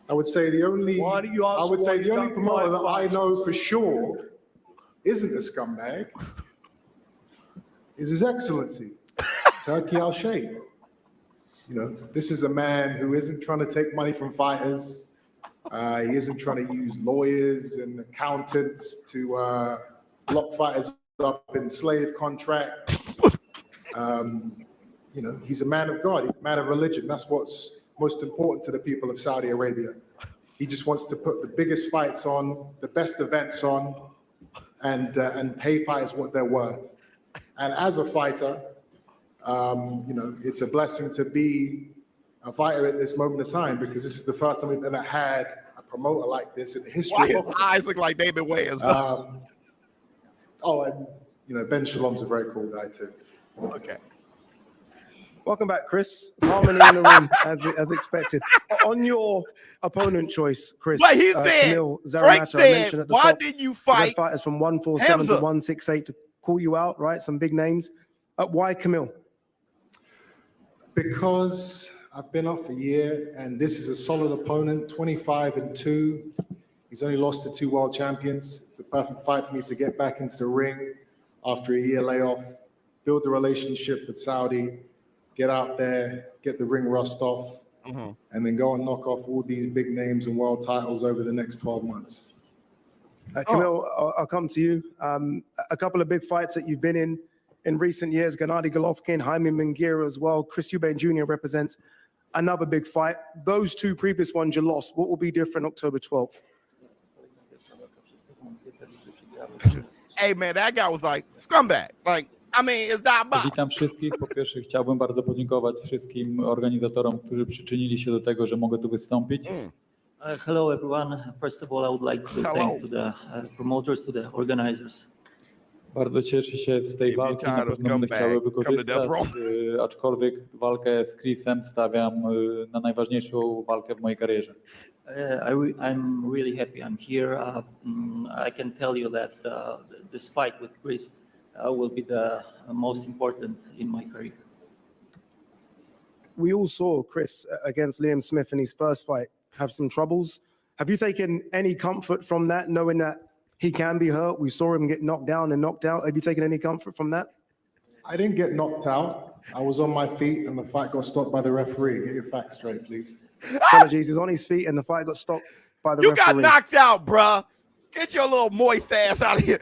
I would say the only promoter that I know for sure isn't a scumbag is His Excellency, Turki Al-Sheikh. This is a man who isn't trying to take money from fighters. He isn't trying to use lawyers and accountants to lock fighters up in slave contracts. He's a man of God. He's a man of religion. That's what's most important to the people of Saudi Arabia. He just wants to put the biggest fights on, the best events on, and pay fighters what they're worth. And as a fighter, it's a blessing to be a fighter at this moment of time, because this is the first time we've ever had a promoter like this in the history Why of his boxing. eyes look like David Wayans? And Ben Shalom's a very cool guy too. Okay. Welcome back, Chris. Harmony in the room, as expected. On your opponent choice, Chris. What he said, Camille Frank Zaramata, I mentioned said, at the why top, did you we've fight had fighters from 147 to Hamza? 168 to call you out, right? Some big names. Why Camille? Because I've been off a year, and this is a solid opponent, 25-2. He's only lost to 2 world champions. It's the perfect fight for me to get back into the ring after a year layoff, build the relationship with Saudi, get out there, get the ring rust off, and then go and knock off all these big names and world titles over the next 12 months. Camille, I'll come to you. A couple of big fights that you've been in in recent years. Gennady Golovkin, Jaime Munguia as well. Chris Eubank Jr. represents another big fight. Those two previous ones you lost. What will be different October 12th? Hey man, that guy was like scumbag. Like, I mean, it's not about. Witam wszystkich. Po pierwsze chciałbym bardzo podziękować wszystkim organizatorom, którzy przyczynili się do tego, że mogę tu wystąpić. Hello everyone. First of all, I would like to thank to the promoters, to the organizers. Bardzo cieszę się z tej walki, na pewno będę chciał wykorzystać, aczkolwiek walkę z Chrisem stawiam na najważniejszą walkę w mojej karierze. I'm really happy I'm here. I can tell you that this fight with Chris will be the most important in my career. We all saw Chris against Liam Smith in his first fight have some troubles. Have you taken any comfort from that, knowing that he can be hurt? We saw him get knocked down and knocked out. Have you taken any comfort from that? I didn't get knocked out. I was on my feet and the fight got stopped by the referee. Get your facts straight, please. Apologies, he's on his feet and the fight got stopped by the referee. You got knocked out, bruh. Get your little moist ass out of here.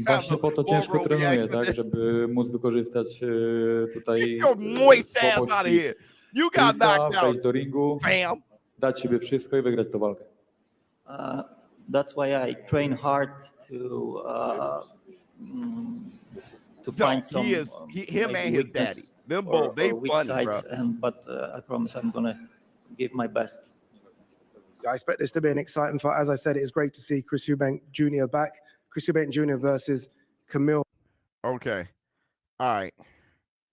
Właśnie po to ciężko trenuję, tak, żeby móc wykorzystać tutaj słabości Chrisa, wejść do ringu, dać siebie wszystko i wygrać tę walkę. That's why I train hard to find some. Him and his daddy. Them both, they funny, bro. But I promise I'm gonna give my best. I expect this to be an exciting fight. As I said, it is great to see Chris Eubank Jr. back. Chris Eubank Jr. versus Camille. Okay. All right.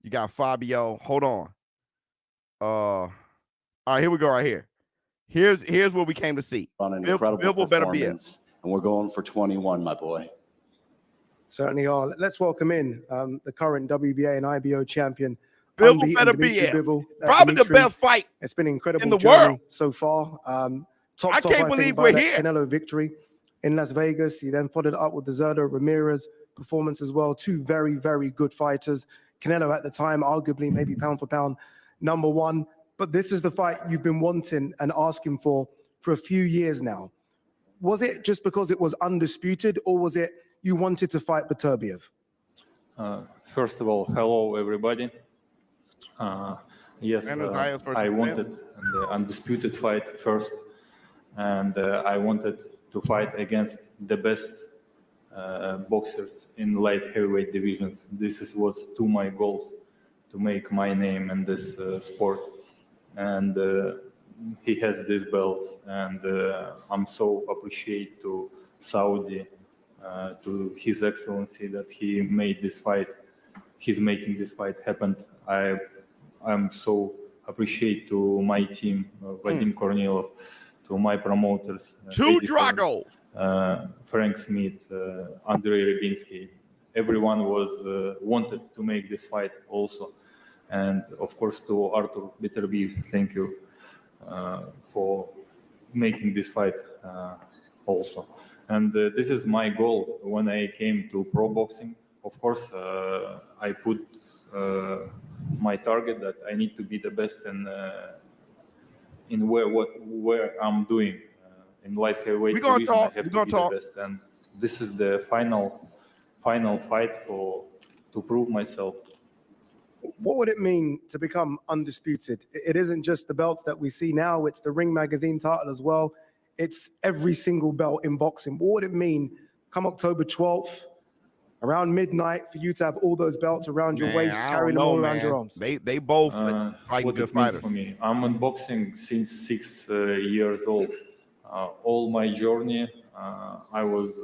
You got Fabio. Hold on. All right, here we go right here. Here's what we came to see. On an incredible performance, and we're going for 21, my boy. Certainly are. Let's welcome in the current WBA and IBO champion, Bivol Beterbiev. Probably the best fight. It's been incredible in the world so far. I can't believe we're here. Canelo victory in Las Vegas. He then followed it up with the Zurdo Ramirez performance as well. Two very, very good fighters. Canelo at the time, arguably maybe pound for pound number one. But this is the fight you've been wanting and asking for a few years now. Was it just because it was undisputed, or was it you wanted to fight Beterbiev? First of all, hello everybody. Yes, I wanted the undisputed fight first, and I wanted to fight against the best boxers in light heavyweight divisions. This was two my goals, to make my name in this sport. And he has these belts, and I'm so appreciate to Saudi, to His Excellency that he made this fight. He's making this fight happen. I'm so appreciate to my team, Vadim Kornilov, to my promoters, Drago, Frank Smith, Andrei Rybinski. Everyone was wanted to make this fight also. And of course to Artur Beterbiev, thank you for making this fight also. And this is my goal when I came to pro boxing. Of course, I put my target that I need to be the best in where I'm doing in light heavyweight division. I have to be the best, and this is the final fight to prove myself. What would it mean to become undisputed? It isn't just the belts that we see now, it's the Ring Magazine title as well. It's every single belt in boxing. What would it mean come October 12th, around midnight, for you to have all those belts around your waist, carrying them all around your arms? They both fighting good fighters. For me, I'm in boxing since 6 years old. All my journey, I was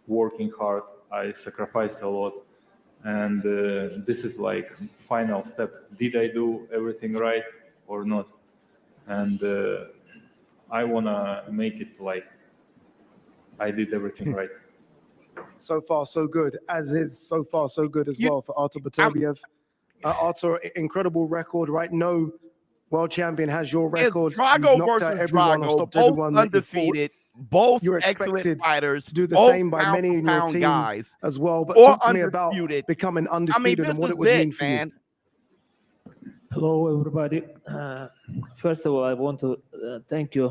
working hard. I sacrificed a lot. And this is like final step. Did I do everything right or not? And I wanna make it like I did everything right. So far, so good. As is so far, so good as well for Artur Beterbiev. Artur, incredible record, right? No world champion has your record. It's Drago versus Drago, both undefeated. Both You're excellent fighters, to do the both same by many in your team guys as well. But or talk to me about becoming undisputed and what it would mean for you. Hello, everybody. First of all, I want to thank you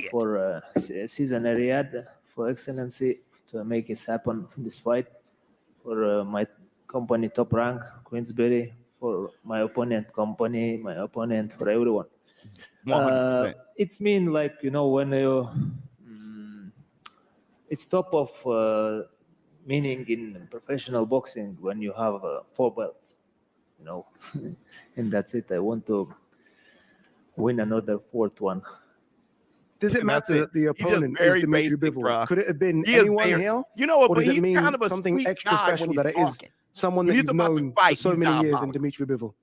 for season RYHAD, for excellency, to make it happen this fight, for my company top rank, Queensberry, for my opponent company, my opponent, for everyone. 100%. It's mean like, you know, when you, it's top of meaning in professional boxing when you have 4 belts, you know, and that's it. I want to win another 4th one. Does it matter that the opponent is Dimitri Bivol? Could it have been anyone here? You know what? Or does But it mean he's kind of a something sweet extra guy special when that he's it is talking. someone When that he's you've about to known fight, for so he's many years in diabolical. Dimitri Bivol?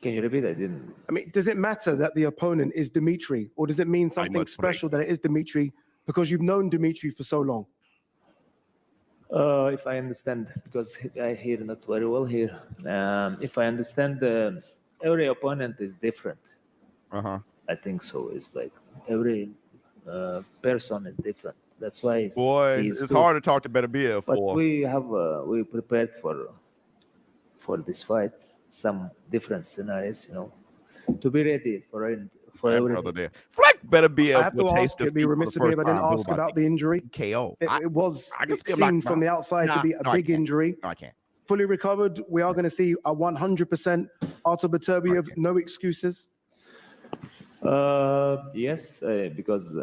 Can you repeat? I didn't. I mean, does it matter that the opponent is Dimitri, or does it mean something special that it is Dimitri because you've known Dimitri for so long? If I understand, because I hear not very well here. If I understand, every opponent is different. I think so. It's like every person is different. That's why it's, It's hard to talk to Beterbiev. But we have we prepared for this fight some different scenarios, you know, to be ready for everything. Fleck Beterbiev. I have to ask, it'd be remiss of me if I didn't ask about the injury. KO. It seemed from the outside to be a big injury. No, I can't. Fully recovered. We are going to see a 100% Artur Beterbiev. No excuses. Yes, because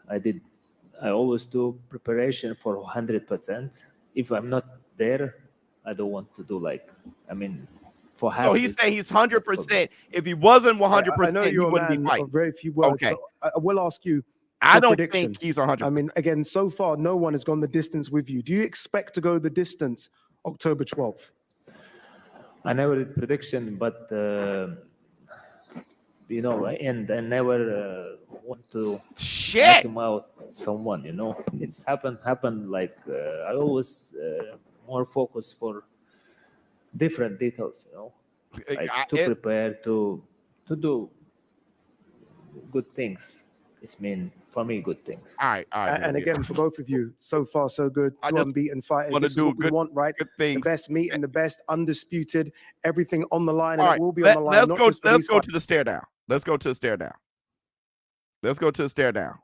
I always do preparation for 100%. If I'm not there, I don't want to do like, I mean, for half. So he's saying he's 100%. If he wasn't 100%, I know he you're wouldn't a be man fighting. of very few words. Okay. So I will ask you. I don't prediction. think he's 100%. I mean, again, so far, no one has gone the distance with you. Do you expect to go the distance October 12th? I never did prediction, but you know, I never want to knock him out someone. You know, it's happened. Like I always more focus for different details. You know, like to prepare to do good things. It's mean for me good things. All right. And again, for both of you, so far so good. Two unbeaten fighters. wanna This is do what we good- want, right? The best meet and the best, undisputed, everything on the line, All and right, it will be on the line. let's not go. just for Let's these go fights. to the stare down. Let's go to the stare down. Let's go to the stare down.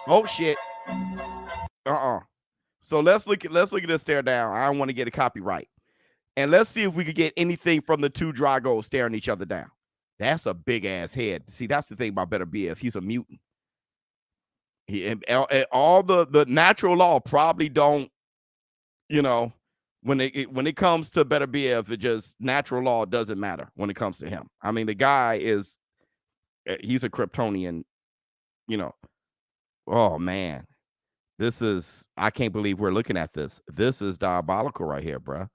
Oh shit. So let's look at this stare down. I don't want to get a copyright. And let's see if we could get anything from the two Dragos staring each other down. That's a big ass head. See, that's the thing about Beterbiev. He's a mutant. All the natural law probably don't, you know, when it comes to Beterbiev, it just natural law doesn't matter when it comes to him. I mean, the guy he's a Kryptonian, you know. Oh man, I can't believe we're looking at this. This is diabolical right here, bruh.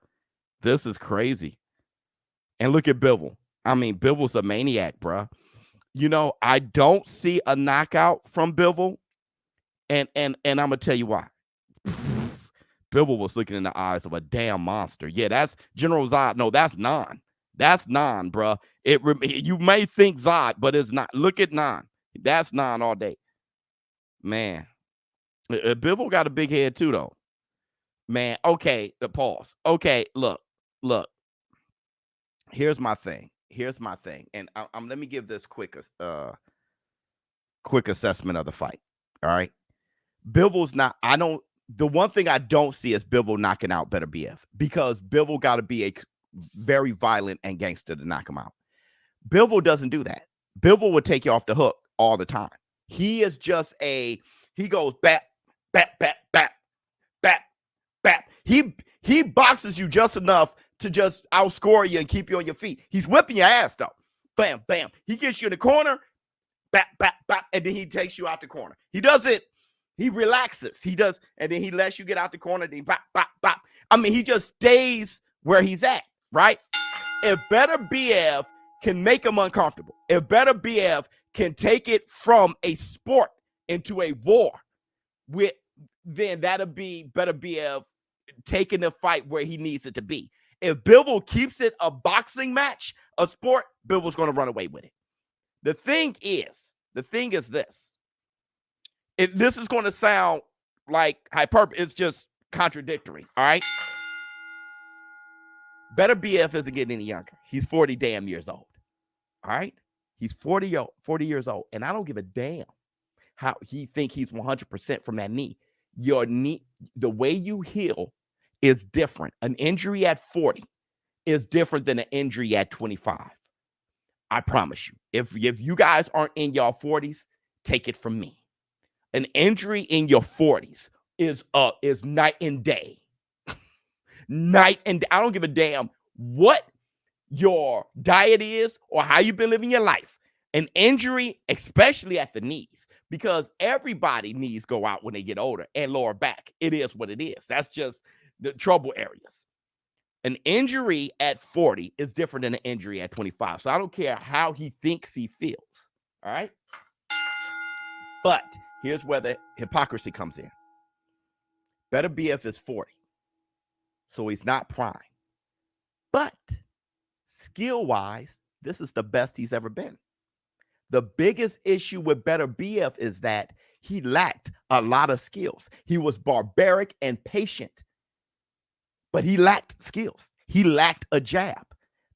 This is crazy. And look at Bivol. I mean, Bivol's a maniac, bruh. You know, I don't see a knockout from Bivol. And I'm gonna tell you why. Bivol was looking in the eyes of a damn monster. Yeah, that's General Zod. No, that's Nan. That's Nan, bruh. You may think Zod, but it's not. Look at Nan. That's Nan all day. Man. Bivol got a big head too, though. Man, okay, pause. Okay, look. Here's my thing. And let me give this quick assessment of the fight. All right. Bivol's not, the one thing I don't see is Bivol knocking out Beterbiev, because Bivol got to be a very violent and gangster to knock him out. Bivol doesn't do that. Bivol would take you off the hook all the time. He is just he goes bap, bap, bap, bap, bap, bap. He boxes you just enough to just outscore you and keep you on your feet. He's whipping your ass though. Bam, bam. He gets you in the corner, bap, bap, bap, and then he takes you out the corner. He does it. He relaxes. He does, and then he lets you get out the corner. Then bop, bop, bop. I mean, he just stays where he's at, right? If Beterbiev can make him uncomfortable, if Beterbiev can take it from a sport into a war, then that'll be Beterbiev taking the fight where he needs it to be. If Bivol keeps it a boxing match, a sport, Bivol's going to run away with it. The thing is this. This is going to sound like hyperbole. It's just contradictory, all right? Beterbiev isn't getting any younger. He's 40 damn years old, all right? He's 40 years old, and I don't give a damn how he think he's 100% from that knee. Your knee, the way you heal is different. An injury at 40 is different than an injury at 25. I promise you. If you guys aren't in your 40s, take it from me. An injury in your 40s is night and day. Night and day. I don't give a damn what your diet is or how you've been living your life. An injury, especially at the knees, because everybody knees go out when they get older, and lower back. It is what it is. That's just the trouble areas. An injury at 40 is different than an injury at 25. So I don't care how he thinks he feels. All right. But here's where the hypocrisy comes in. Beterbiev is 40. So he's not prime. But skill-wise, this is the best he's ever been. The biggest issue with Beterbiev is that he lacked a lot of skills. He was barbaric and patient, but he lacked skills. He lacked a jab.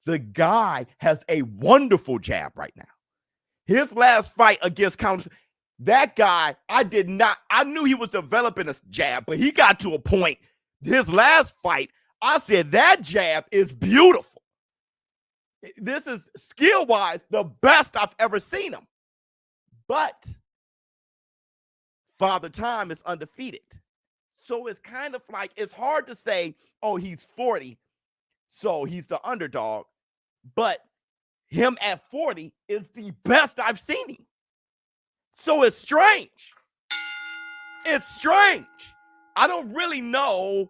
The guy has a wonderful jab right now. His last fight against Counters, that guy, I knew he was developing a jab, but he got to a point, his last fight, I said, that jab is beautiful. This is skill-wise the best I've ever seen him. But Father Time is undefeated. So it's kind of like, it's hard to say, oh, he's 40, so he's the underdog. But him at 40 is the best I've seen him. So it's strange. It's strange. I don't really know.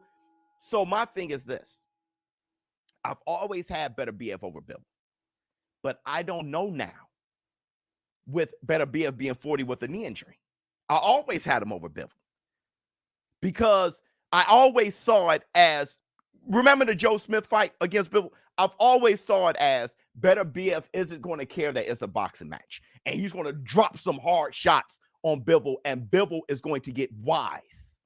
So my thing is this. I've always had Beterbiev over Bill, but I don't know now with Beterbiev being 40 with a knee injury. I always had him over Bill because I always saw it as, remember the Joe Smith fight against Bill? I've always saw it as Beterbiev isn't going to care that it's a boxing match, and he's going to drop some hard shots on Bivol, and Bivol is going to get wise.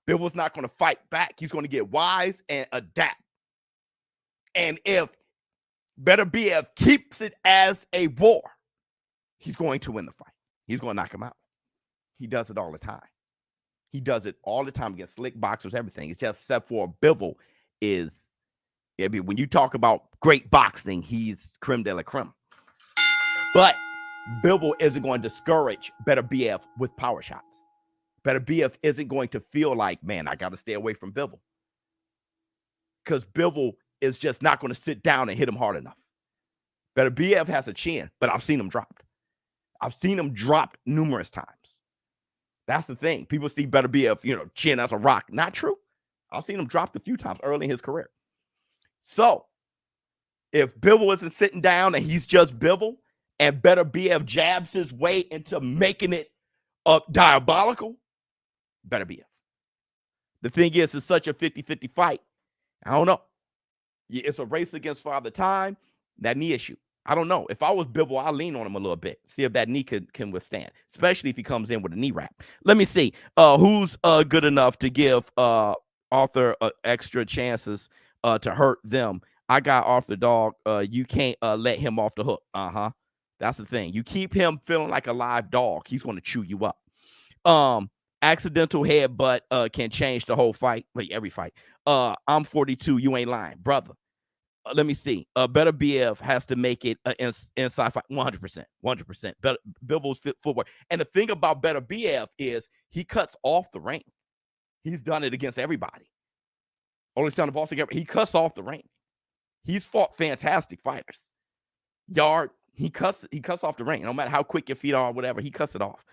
Bivol's not going to fight back. He's going to get wise and adapt. And if Beterbiev keeps it as a war, he's going to win the fight. He's going to knock him out. He does it all the time. He does it all the time against slick boxers, everything. It's just except for Bivol is, I mean, when you talk about great boxing, he's creme de la creme. But Bivol isn't going to discourage Beterbiev with power shots. Beterbiev isn't going to feel like, man, I got to stay away from Bivol. Because Bivol is just not going to sit down and hit him hard enough. Beterbiev has a chin, but I've seen him dropped. I've seen him dropped numerous times. That's the thing. People see Beterbiev, chin as a rock. Not true. I've seen him dropped a few times early in his career. So if Bivol isn't sitting down and he's just Bivol, and Beterbiev jabs his way into making it diabolical, Beterbiev. The thing is, it's such a 50-50 fight. I don't know. It's a race against Father Time, that knee issue. I don't know. If I was Bivol, I'll lean on him a little bit, see if that knee can withstand, especially if he comes in with a knee wrap. Let me see. Who's good enough to give Arthur extra chances to hurt them? I got Arthur, dog. You can't let him off the hook. That's the thing. You keep him feeling like a live dog, he's going to chew you up. Accidental headbutt can change the whole fight, like every fight. I'm 42. You ain't lying, brother. Let me see. Beterbiev has to make it inside fight. 100%. 100%. Bivol's footwork. And the thing about Beterbiev is he cuts off the ring. He's done it against everybody. Only time the boss together. He cuts off the ring. He's fought fantastic fighters. He cuts off the ring. No matter how quick your feet are or whatever, he cuts it off.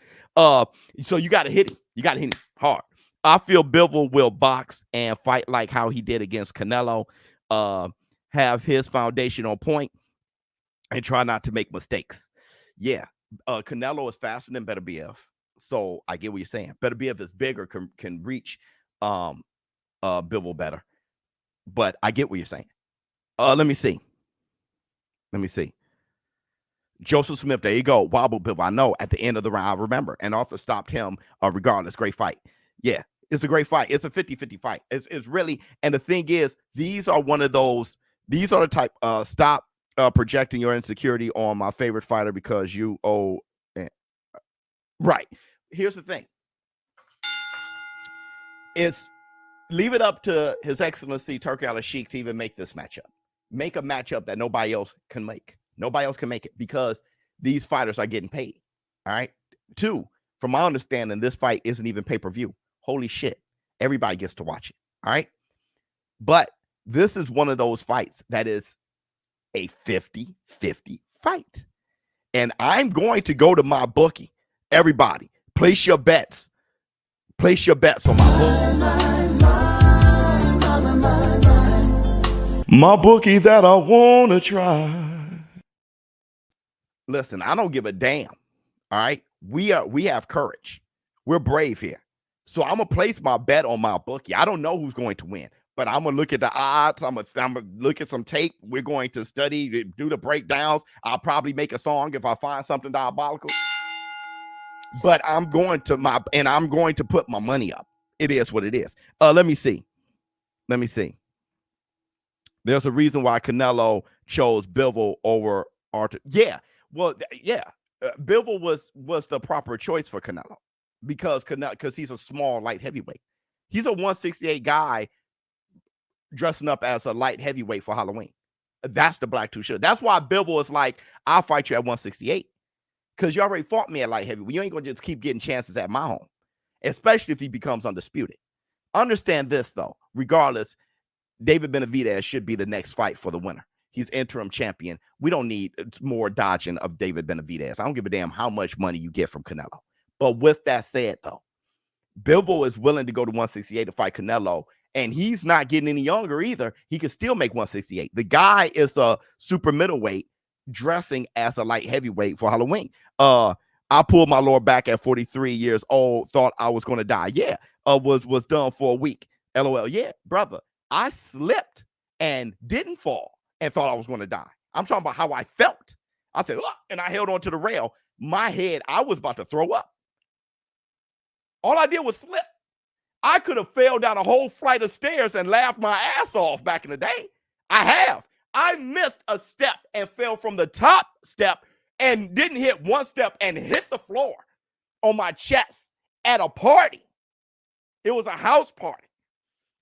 So you got to hit him. You got to hit him hard. I feel Bivol will box and fight like how he did against Canelo. Have his foundation on point and try not to make mistakes. Yeah. Canelo is faster than Beterbiev. So I get what you're saying. Beterbiev is bigger, can reach Bivol better. But I get what you're saying. Let me see. Joseph Smith, there you go. Wobble Bivol. I know at the end of the round, I remember. And Arthur stopped him regardless. Great fight. Yeah, it's a great fight. It's a 50-50 fight. It's really, and the thing is, these are the type, stop projecting your insecurity on my favorite fighter because you right. Here's the thing. It's leave it up to His Excellency Turki Al-Sheikh to even make this matchup. Make a matchup that nobody else can make. Nobody else can make it because these fighters are getting paid. All right. 2, from my understanding, this fight isn't even pay-per-view. Holy shit. Everybody gets to watch it. All right. But this is one of those fights that is a 50-50 fight. And I'm going to go to my bookie. Everybody, place your bets. Place your bets on my bookie. My bookie that I want to try. Listen, I don't give a damn. All right. We have courage. We're brave here. So I'm going to place my bet on my bookie. I don't know who's going to win, but I'm going to look at the odds. I'm going to look at some tape. We're going to study, do the breakdowns. I'll probably make a song if I find something diabolical. But I'm going to put my money up. It is what it is. Let me see. There's a reason why Canelo chose Bivol over Arthur. Yeah. Well, yeah. Bivol was the proper choice for Canelo because he's a small light heavyweight. He's a 168 guy dressing up as a light heavyweight for Halloween. That's the black two shirt. That's why Bivol is like, I'll fight you at 168 because you already fought me at light heavyweight. You ain't gonna just keep getting chances at my home, especially if he becomes undisputed. Understand this though, regardless, David Benavidez should be the next fight for the winner. He's interim champion. We don't need more dodging of David Benavidez. I don't give a damn how much money you get from Canelo. But with that said, though, Bivol is willing to go to 168 to fight Canelo, and he's not getting any younger either. He can still make 168. The guy is a super middleweight dressing as a light heavyweight for Halloween. I pulled my lower back at 43 years old, thought I was going to die. Yeah, was done for a week. LOL. Yeah, brother, I slipped and didn't fall and thought I was going to die. I'm talking about how I felt. I said, oh, and I held on to the rail. My head, I was about to throw up. All I did was flip. I could have fell down a whole flight of stairs and laughed my ass off back in the day. I have. I missed a step and fell from the top step and didn't hit one step and hit the floor on my chest at a party. It was a house party.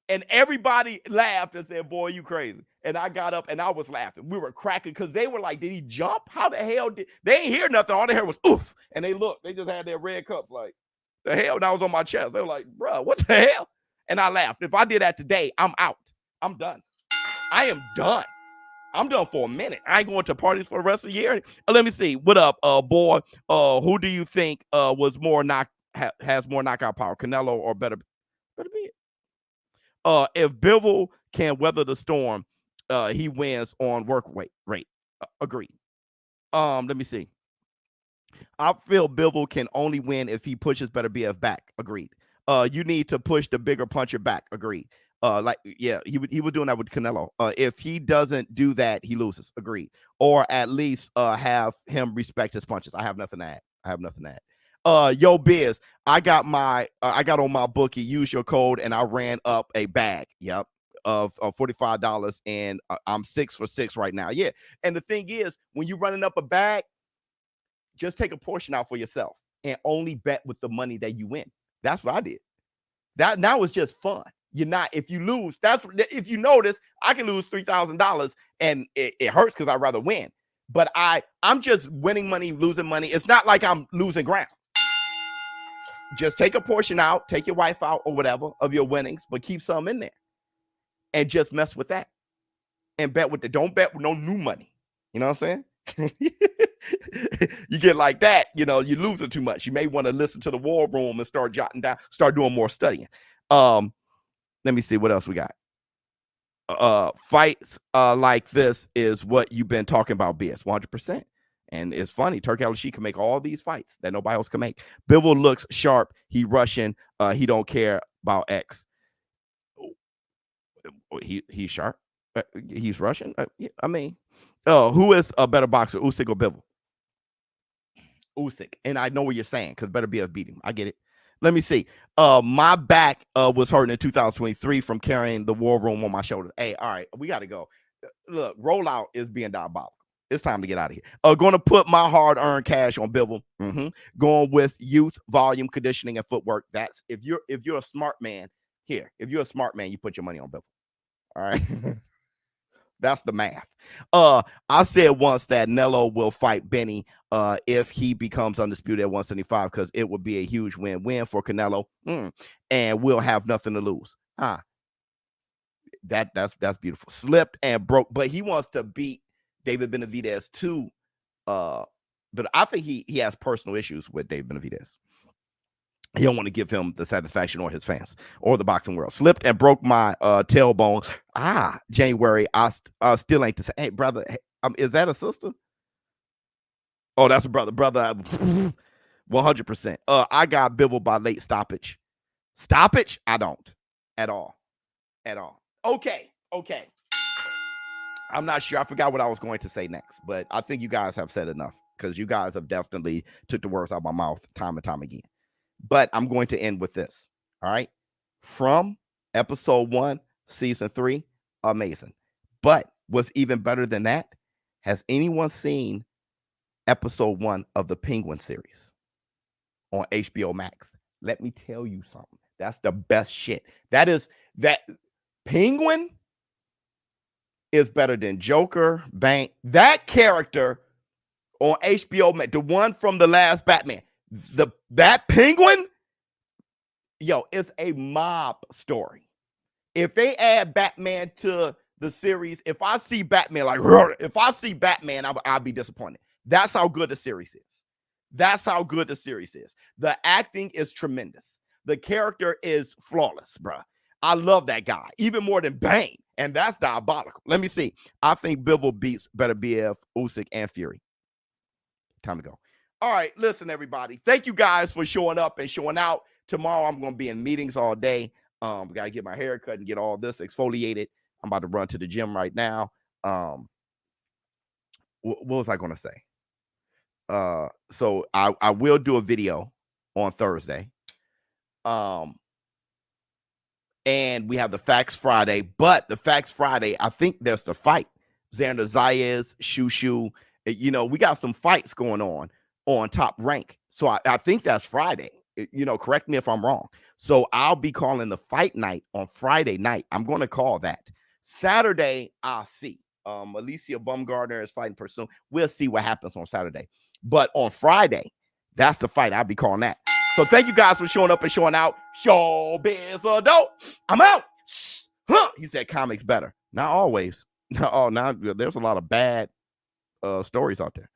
And everybody laughed and said, boy, you crazy. And I got up and I was laughing. We were cracking because they were like, did he jump? How the hell did they ain't hear nothing? All they heard was oof. And they looked, they just had their red cups like, the hell? And I was on my chest. They were like, bro, what the hell? And I laughed. If I did that today, I'm out. I'm done. I am done. I'm done for a minute. I ain't going to parties for the rest of the year. Let me see. What up, boy? Who do you think has more knockout power, Canelo or Beterbiev? If Bivol can weather the storm, he wins on work rate. Agreed. Let me see. I feel Bivol can only win if he pushes Beterbiev back. Agreed. You need to push the bigger puncher back. Agreed. He was doing that with Canelo. If he doesn't do that, he loses. Agreed. Or at least have him respect his punches. I have nothing to add. Yo, Biz, I got on my bookie, use your code, and I ran up a bag. Yep. Of $45, and I'm 6 for 6 right now. Yeah. And the thing is, when you're running up a bag, just take a portion out for yourself and only bet with the money that you win. That's what I did. That now is just fun. You're not, if you lose, if you notice, I can lose $3,000 and it hurts because I'd rather win. But I'm just winning money, losing money. It's not like I'm losing ground. Just take a portion out, take your wife out or whatever of your winnings, but keep some in there and just mess with that and bet with don't bet with no new money. You know what I'm saying? You get like that, you know, you're losing too much. You may want to listen to the War Room and start jotting down, start doing more studying. Let me see what else we got. Fights like this is what you've been talking about, BS, 100%. And it's funny, Turki Al-Sheikh can make all these fights that nobody else can make. Bivol looks sharp. He Russian. He don't care about X. He's sharp. He's Russian. I mean, who is a better boxer, Usyk or Bivol? Usyk. And I know what you're saying because Beterbiev beat him. I get it. Let me see. My back was hurting in 2023 from carrying the War Room on my shoulders. Hey, all right, we got to go. Look, rollout is being diabolical. It's time to get out of here. Going to put my hard-earned cash on Bivol. Going with youth, volume, conditioning, and footwork. That's if you're a smart man, Here, if you're a smart man, you put your money on Bivol. All right. That's the math. I said once that Nello will fight Benny if he becomes undisputed at 175, because it would be a huge win-win for Canelo, and we'll have nothing to lose. That's beautiful. Slipped and broke, but he wants to beat David Benavidez too. But I think he has personal issues with David Benavidez. He don't want to give him the satisfaction or his fans or the boxing world. Slipped and broke my tailbone. January. I still ain't the same. Hey, brother, is that a sister? Oh, that's a brother. Brother, 100%. I got Bivol by late stoppage. Stoppage? I don't. At all. Okay. I'm not sure. I forgot what I was going to say next, but I think you guys have said enough, because you guys have definitely took the words out of my mouth time and time again. But I'm going to end with this. All right. From episode 1, season 3, amazing. But what's even better than that, has anyone seen episode 1 of the Penguin series on HBO Max? Let me tell you something. That's the best shit. That Penguin is better than Joker, Bane. That character on HBO Max, the one from the last Batman, that Penguin, it's a mob story. If they add Batman to the series, if I see Batman, I'll be disappointed. That's how good the series is. The acting is tremendous. The character is flawless, bruh. I love that guy even more than Bane, and that's diabolical. Let me see. I think Bivol beats Beterbiev, Usyk, and Fury. Time to go. All right, listen, everybody. Thank you guys for showing up and showing out. Tomorrow I'm going to be in meetings all day. Got to get my hair cut and get all this exfoliated. I'm about to run to the gym right now. What was I going to say? So I will do a video on Thursday. And we have the Facts Friday, but the Facts Friday, I think there's the fight. Xander Zayas, Shushu. We got some fights going on Top Rank. So I think that's Friday. Correct me if I'm wrong. So I'll be calling the fight night on Friday night. I'm going to call that. Saturday, I'll see. Alicia Bumgardner is fighting Pursuit. We'll see what happens on Saturday. But on Friday, that's the fight. I'll be calling that. So thank you guys for showing up and showing out. Showbiz adult. I'm out. He said comics better. Not always. Now there's a lot of bad stories out there.